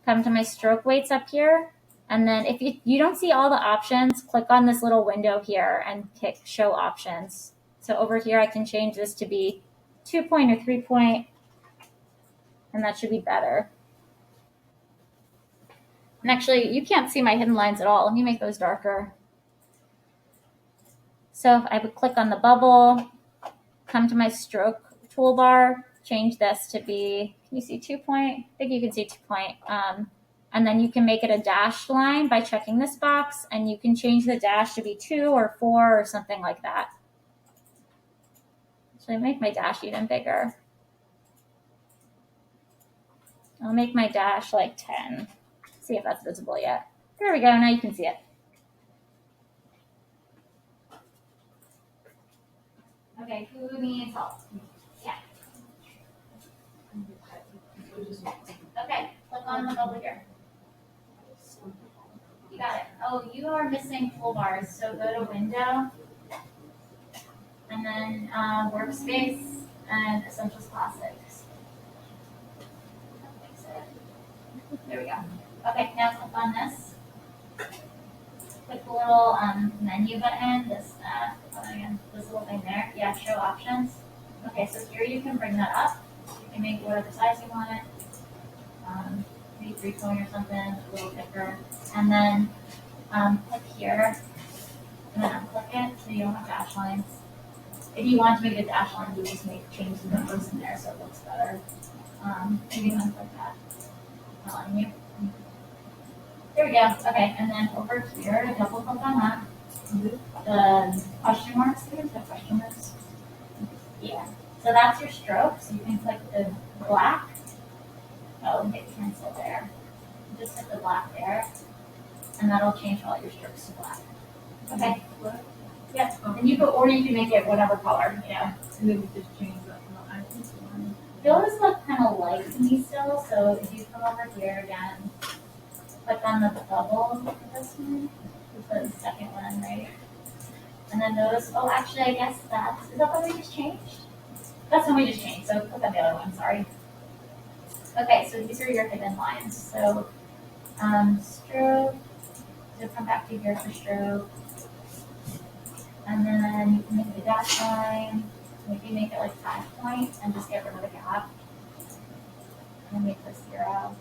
come to my stroke weights up here. And then if you don't see all the options, click on this little window here and click show options. So over here, I can change this to be 2 point or 3 point, and that should be better. And actually, you can't see my hidden lines at all. Let me make those darker. So if I would click on the bubble, come to my stroke toolbar, change this to be, can you see 2 point? I think you can see 2 point. And then you can make it a dashed line by checking this box, and you can change the dash to be 2 or 4 or something like that. So I make my dash even bigger. I'll make my dash like 10. See if that's visible yet. There we go, now you can see it. Okay, who needs help? Yeah. Okay, click on the bubble here. You got it. Oh, you are missing toolbars, so go to Window, and then Workspace, and Essentials Classics. There we go. Okay, now click on this. Click the little menu button, this little thing there. Yeah, show options. Okay, so here you can bring that up. You can make it whatever size you want it. Maybe 3 point or something, a little thicker. And then click here, and then unclick it so you don't have dash lines. If you want to make it a dash line, you just change the numbers in there so it looks better. Maybe unclick that. Not letting you. There we go. Okay, and then over here, double click on that. The question marks here, the question marks. Yeah. So that's your stroke. So you can click the black. Oh, hit cancel there. Just hit the black there, and that'll change all your strokes to black. Okay. Yep. And you or you can make it whatever color, you know. And then we just change that from the icons to one. Those look kind of light to me still. So if you come over here again, click on the bubble for this one, the second one, right? And then those. Oh, actually, I guess is that what we just changed? That's what we just changed. So click on the other one. Sorry. Okay, so these are your hidden lines. So stroke. So come back to here for stroke. And then you can make the dash line. Maybe make it like 5 points and just get rid of the gap. And make this 0.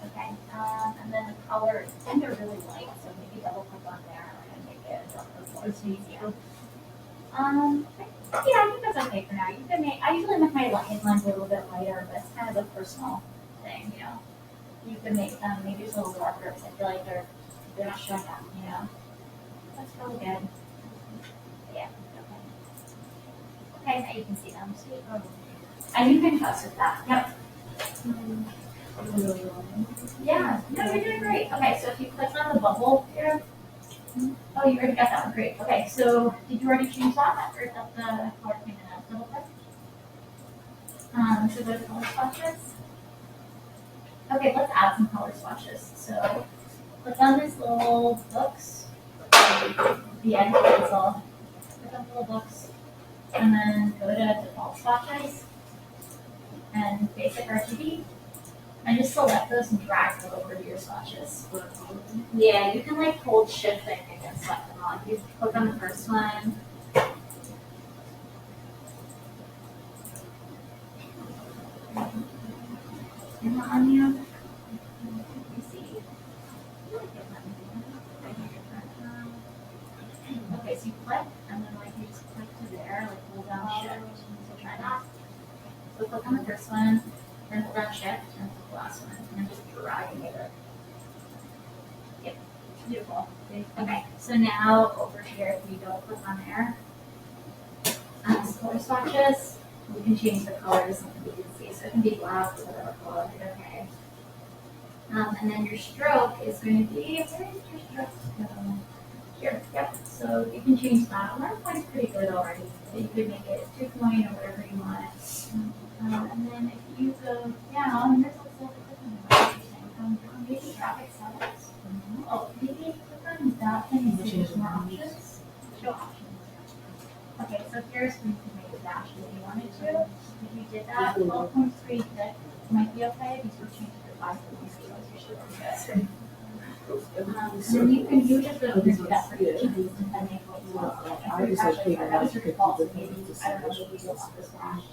Okay, and then the color, and they're really light, so maybe double click on there and make it a darker color so easier. Yeah, I think that's okay for now. You can make. I usually make my lines a little bit lighter, but it's kind of a personal thing, you know. You can make them maybe just a little darker because I feel like they're not showing up, you know. That's really good. Yeah. Okay. Okay, now you can see them. Sweet. And you can fuss with that. Yep. Yeah. No, you're doing great. Okay, so if you click on the bubble here. Oh, you already got that one. Great. Okay, so did you already change that? Or is that the color came in as double click? So go to color swatches. Okay, let's add some color swatches. So click on these little books. The end pencil. Click on the little books. And then go to default swatches. And basic RGB. And just select those and drag them over to your swatches. Yeah, you can like hold shift and you can select them all. You click on the first one. And on you. Let me see. Okay, so you click and then like you just click to there, like hold down shift. So try that. So click on the first one, then hold down shift and the last one, and then just dragging it. Yep, beautiful. Okay, so now over here, if you don't click on there, color swatches, we can change the color to something you can see. So it can be black or whatever color, okay. And then your stroke is going to be, where is your stroke? Here, yep. So you can change that. 1 point's pretty good already. So you could make it 2 point or whatever you want. And then if you go down, there's also maybe traffic settings. Oh, maybe click on that thing and see there's more options. Show options. Okay, so here's where you can make a dash if you wanted to. If you did that, 12 points where you did might be okay because we're changing to 5 points. Usually good. And then you just go and do that for each of these depending on what you want. Actually, that was your default. Maybe I don't know, maybe you'll want this dash.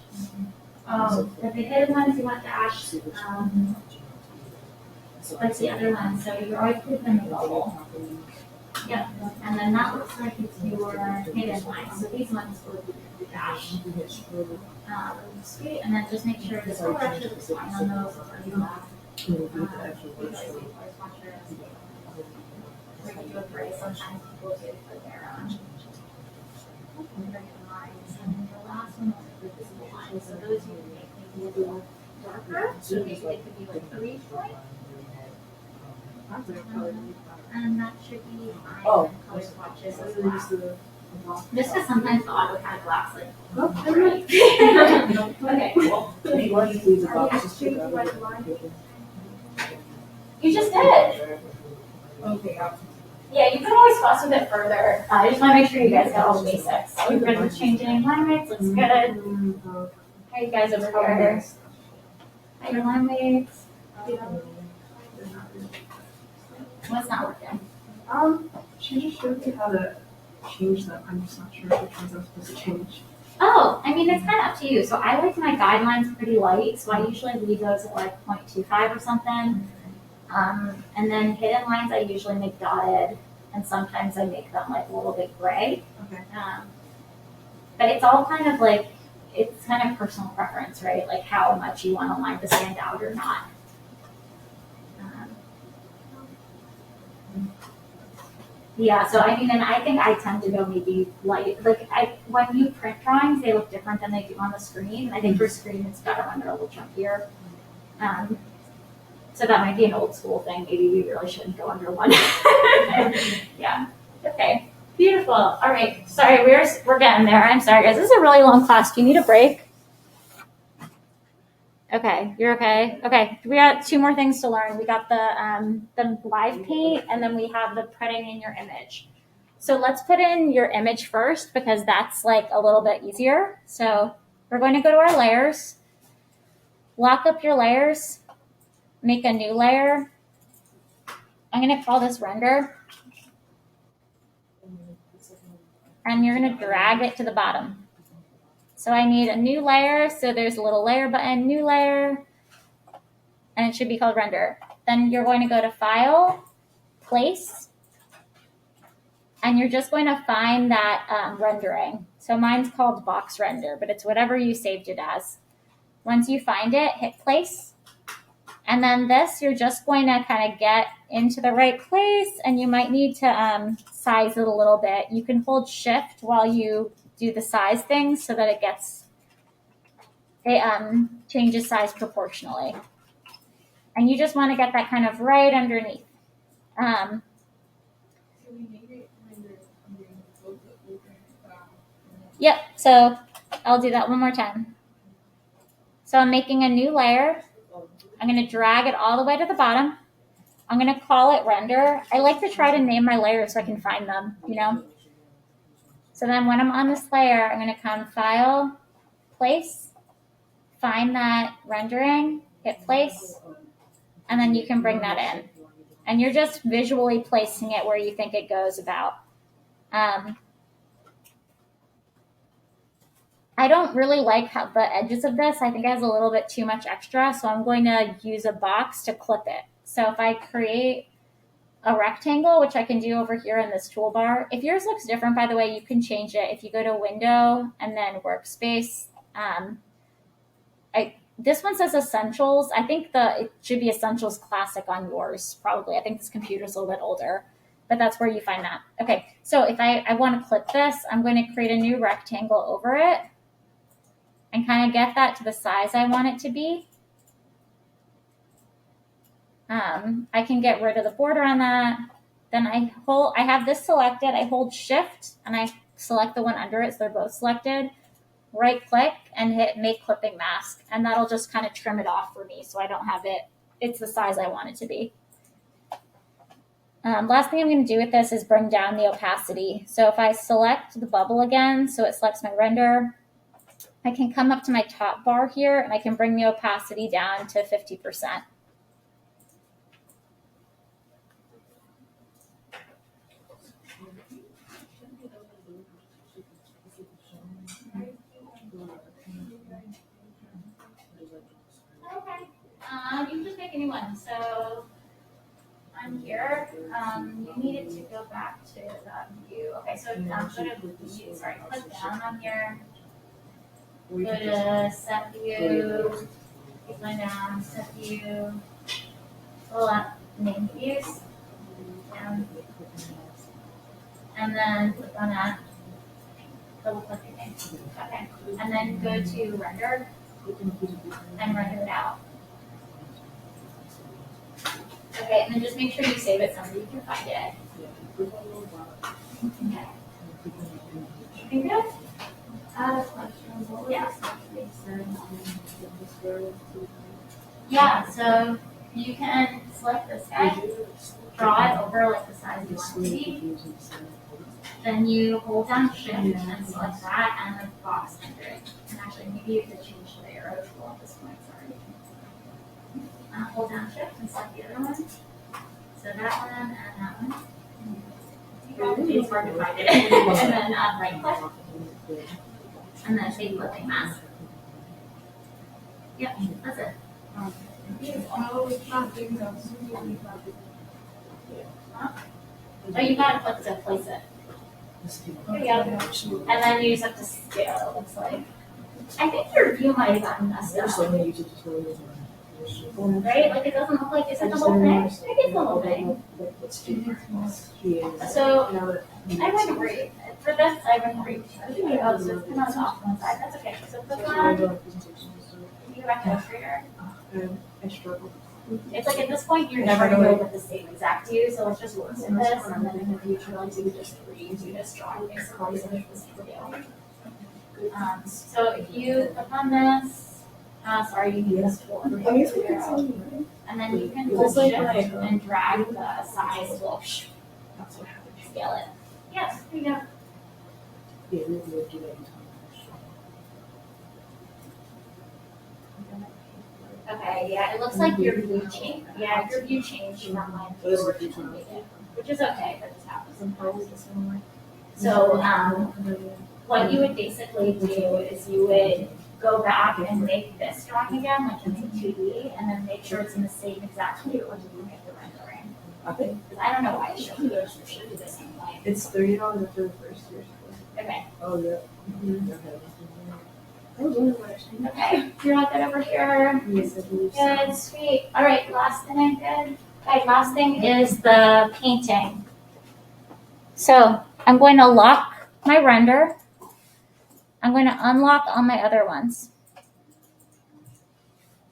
The hidden ones you want dash. What's the other one? So you always put them in the bubble. Yep. And then that looks like it's your hidden line. So these ones will be the dash. Sweet. And then just make sure the color actually looks fine on those. We can do a gray. Sometimes people do put their lines. And then the last one was the visible lines. So those you can make maybe a little darker. So maybe they could be like 3 points. And that should be fine. Color swatches as well. Just because sometimes the AutoCAD blacks like, right. Okay, cool. You just did. Okay. Yeah, you can always fuss with it further. I just want to make sure you guys got all the basics. We're good with changing line weights. Looks good. How you guys over here? How your line weights? What's not working? She just showed me how to change them. I'm just not sure which ones I'm supposed to change. Oh, I mean, it's kind of up to you. So I like my guidelines pretty light, so I usually leave those at like 0.25 or something. And then hidden lines I usually make dotted, and sometimes I make them like a little bit gray. Okay. But it's all kind of like, it's kind of personal preference, right? Like how much you want a line to stand out or not. Yeah, so I mean, and I think I tend to go maybe light. Like when you print drawings, they look different than they do on the screen. And I think for screen, it's better when they're a little chunkier. So that might be an old school thing. Maybe we really shouldn't go under one. Yeah. Okay. Beautiful. All right. Sorry, we're getting there. I'm sorry, guys. This is a really long class. Do you need a break? Okay, you're okay. Okay, we got 2 more things to learn. We got the live paint, and then we have the putting in your image. So let's put in your image first because that's like a little bit easier. So we're going to go to our layers, lock up your layers, make a new layer. I'm going to call this render, and you're going to drag it to the bottom. So I need a new layer. So there's a little layer button, new layer, and it should be called render. Then you're going to go to File, Place, and you're just going to find that rendering. So mine's called box render, but it's whatever you saved it as. Once you find it, hit place. And then this, you're just going to kind of get into the right place, and you might need to size it a little bit. You can hold shift while you do the size thing so that it changes size proportionally. And you just want to get that kind of right underneath. Yep, so I'll do that one more time. So I'm making a new layer. I'm going to drag it all the way to the bottom. I'm going to call it render. I like to try to name my layers so I can find them, you know. So then when I'm on this layer, I'm going to come File, Place, find that rendering, hit place, and then you can bring that in. And you're just visually placing it where you think it goes about. I don't really like the edges of this. I think it has a little bit too much extra, so I'm going to use a box to clip it. So if I create a rectangle, which I can do over here in this toolbar. If yours looks different, by the way, you can change it. If you go to Window and then Workspace, this one says Essentials. I think it should be Essentials Classic on yours, probably. I think this computer's a little bit older, but that's where you find that. Okay, so if I want to clip this, I'm going to create a new rectangle over it and kind of get that to the size I want it to be. I can get rid of the border on that. Then I have this selected. I hold Shift and I select the one under it, so they're both selected. Right click and hit Make Clipping Mask, and that'll just kind of trim it off for me so I don't have it. It's the size I want it to be. Last thing I'm going to do with this is bring down the opacity. So if I select the bubble again, so it selects my render, I can come up to my top bar here and I can bring the opacity down to 50%. Okay. You can just make a new one. So I'm here. You needed to go back to that view. Okay, so I'm going to click down on here. Go to Set View. Click down, Set View. Pull up Name Views. Down. And then click on that. Double click your name. Okay. And then go to Render. And render it out. Okay, and then just make sure you save it somewhere you can find it. Okay. You good? Yeah. Yeah, so you can select this guy, draw it over like the size you want it to be. Then you hold down Shift and then select that and the box under it. And actually, maybe you could change the arrow tool at this point, sorry. Hold down Shift and select the other one. So that one and that one. It's hard to find it. And then right click. And then Make Clipping Mask. Yep, that's it. Huh? Oh, you gotta click to place it. Here we go. And then you just have to scale, it looks like. I think your view might have gotten messed up. right? Like it doesn't look like it's like the whole thing. It is the whole thing. So I went read. For this, I went read. Oh, so it's kind of off one side. That's okay. So this one, you go back to Illustrator. I struggle. It's like at this point, you're never going to get the same exact view. So let's just look at this, and then in the future, like do just redo this drawing basically. So there's this video. So if you click on this, sorry, you need this tool. And then you can just shift and drag the size to scale it. Yes, there you go. Okay, yeah, it looks like your view changed. Yeah, your view changed from mine to yours, which is okay, that just happens. So, what you would basically do is you would go back and make this drawing again, like it's in 2D, and then make sure it's in the same exact view when you get the rendering. Okay. Because I don't know why it should do this anyway. It's $30 after the first year. Okay. Oh yeah. Mm-hmm. I was wondering why I changed. Okay, you're all good over here. Yes, I believe so. Good, sweet. All right, last thing, good. Okay, last thing is the painting. So I'm going to lock my render. I'm going to unlock all my other ones.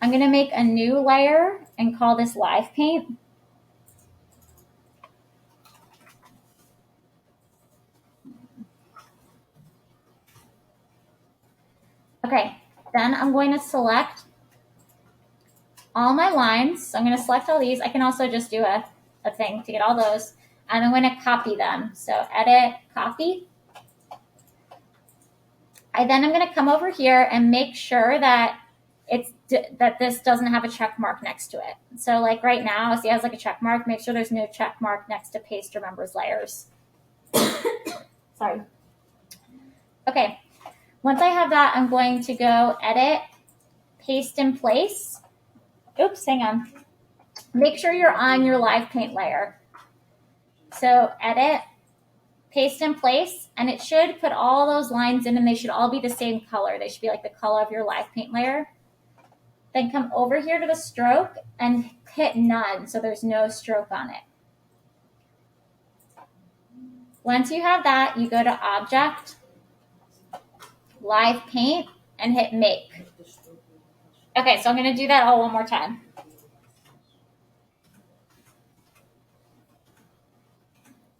I'm going to make a new layer and call this live paint. Okay, then I'm going to select all my lines. So I'm going to select all these. I can also just do a thing to get all those. And I'm going to copy them. So edit, copy. Then I'm going to come over here and make sure that this doesn't have a check mark next to it. So like right now, see it has like a check mark. Make sure there's no check mark next to paste or members layers. Sorry. Okay. Once I have that, I'm going to go edit, paste in place. Oops, hang on. Make sure you're on your live paint layer. So edit, paste in place, and it should put all those lines in and they should all be the same color. They should be like the color of your live paint layer. Then come over here to the stroke and hit none so there's no stroke on it. Once you have that, you go to Object, Live Paint, and hit Make. Okay, so I'm going to do that all one more time.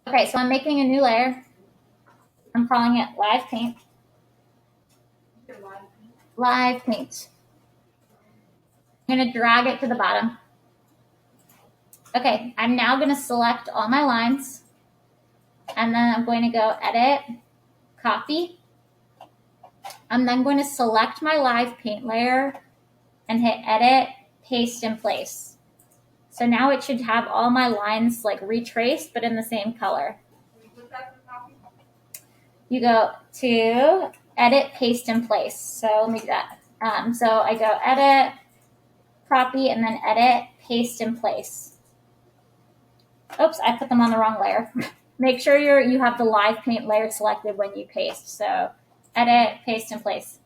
Okay, so I'm making a new layer. I'm calling it Live Paint. Live Paint. I'm going to drag it to the bottom. Okay, I'm now going to select all my lines. And then I'm going to go Edit, Copy. I'm then going to select my live paint layer and hit Edit, Paste in Place. So now it should have all my lines like retraced, but in the same color. You go to Edit, Paste in Place. So let me do that. So I go Edit, Copy, and then Edit, Paste in Place. Oops, I put them on the wrong layer. Make sure you have the live paint layer selected when you paste. So Edit, Paste in Place.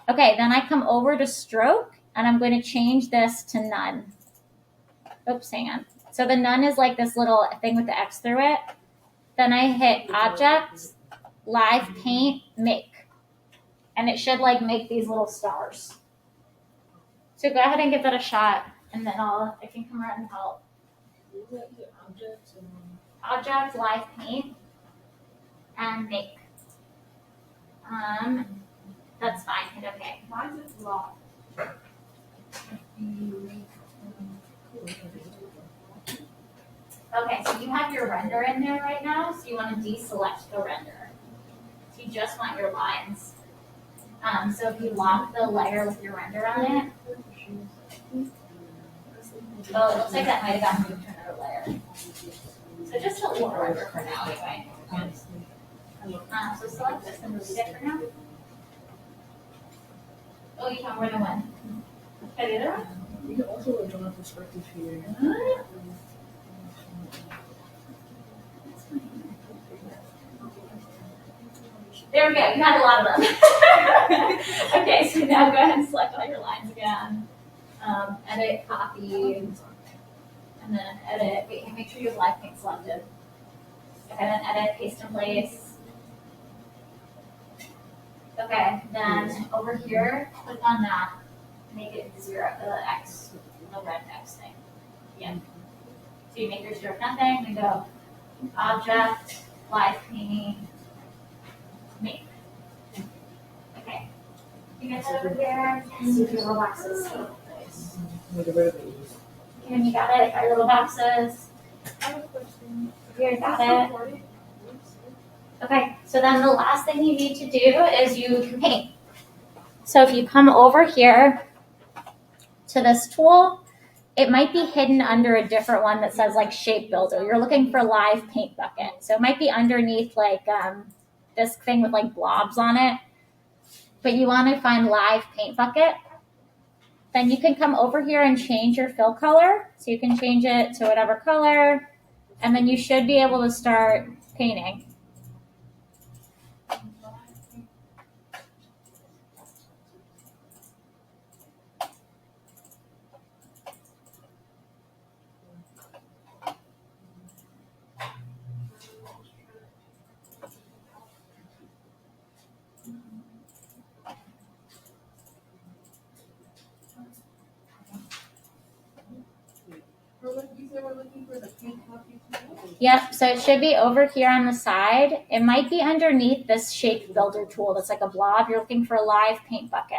Okay, then I come over to Stroke, and I'm going to change this to None. Oops, hang on. So the None is like this little thing with the X through it. Then I hit Object, Live Paint, Make. And it should like make these little stars. So go ahead and give that a shot, and then I can come around and help. Object, Live Paint, and Make. That's fine. Hit OK. Why is it locked? Okay, so you have your render in there right now, so you want to deselect the render. So you just want your lines. So if you lock the layer with your render on it, well, it looks like that might have gotten moved to another layer. So just delete the render for now anyway. So select this and delete it for now. Oh, you have more than one. Can I do that? You can also draw a perspective here. There we go. You had a lot of them. Okay, so now go ahead and select all your lines again. edit, copy, and then edit. Wait, make sure you have live paint selected. Okay, then edit, paste in place. Okay, then over here, click on that. Make it 0, the X, the red X thing. Yeah. So you make your stroke nothing, and go object, live paint, make. Okay. You get that over there, and your little boxes. And you got it, our little boxes. I have a question. Here, got it. Okay, so then the last thing you need to do is you can paint. So if you come over here to this tool, it might be hidden under a different one that says like Shape Builder. You're looking for Live Paint Bucket. So it might be underneath like this thing with like blobs on it. But you want to find Live Paint Bucket. Then you can come over here and change your fill color. So you can change it to whatever color. And then you should be able to start painting. You said we're looking for the paint copy tool? Yep, so it should be over here on the side. It might be underneath this Shape Builder tool that's like a blob. You're looking for a Live Paint Bucket.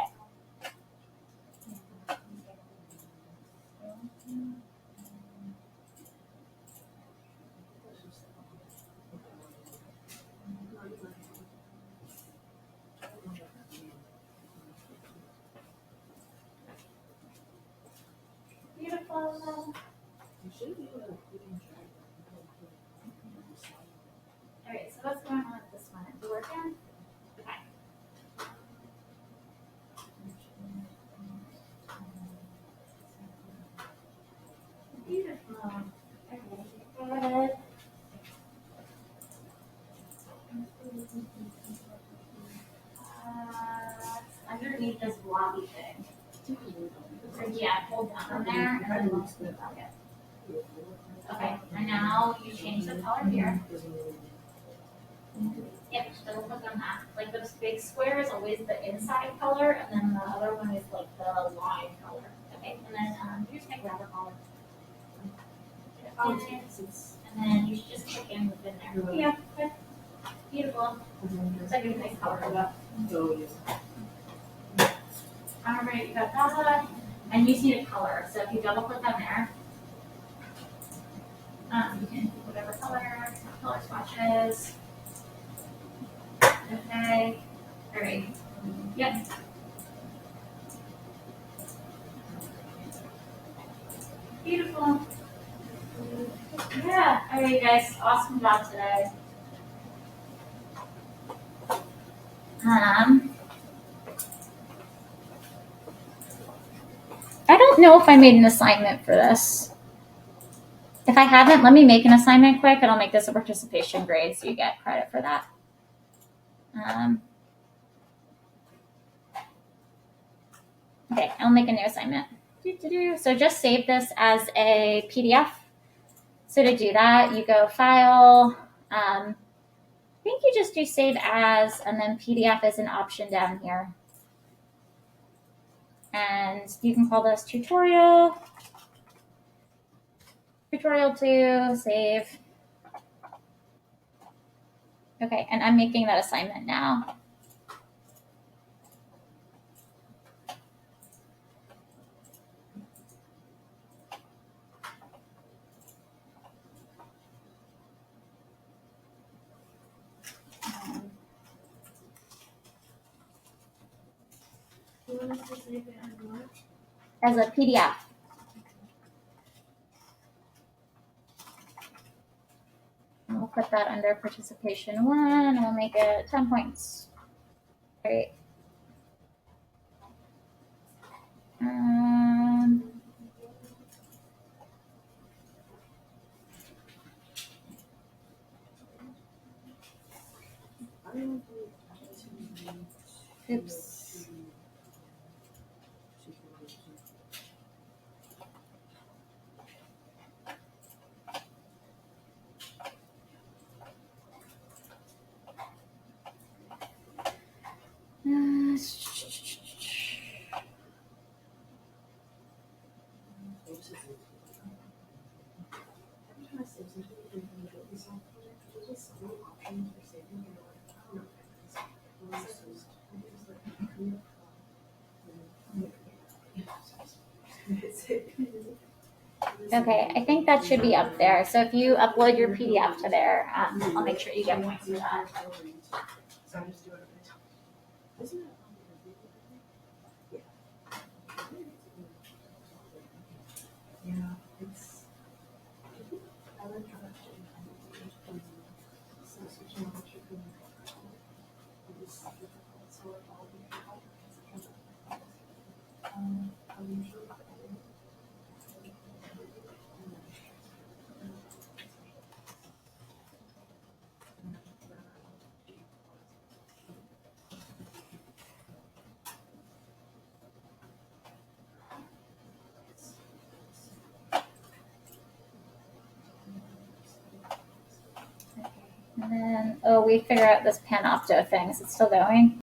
Beautiful. All right, so what's going on with this one? Is it working? Okay. Beautiful. Okay, good. Underneath this blobby thing. So yeah, hold down on there and then look to the bucket. Okay, and now you change the color here. Yep, double click on that. Like this big square is always the inside color, and then the other one is like the line color. Okay, and then you just make whatever color. And then you should just click in within there. Yeah, good. Beautiful. Looks like a nice color for that. All right, you got that. And you see a color. So if you double click on there, you can do whatever color, color swatches. Okay. All right. Yep. Beautiful. Yeah. All right, guys. Awesome job today. I don't know if I made an assignment for this. If I haven't, let me make an assignment quick and I'll make this a participation grade so you get credit for that. Okay, I'll make a new assignment. So just save this as a PDF. So to do that, you go File. I think you just do Save As, and then PDF is an option down here. And you can call this Tutorial 2, Save. Okay, and I'm making that assignment now. As a PDF. And we'll put that under participation 1, and we'll make it 10 points. Great. Oops. Okay, I think that should be up there. So if you upload your PDF to there, I'll make sure you get points for that. So I just do it every time. Isn't it? Yeah, it's. I like how that's such an electric thing. It's difficult, so it all be I usually And then, oh, we figure out this panopto thing. Is it still going?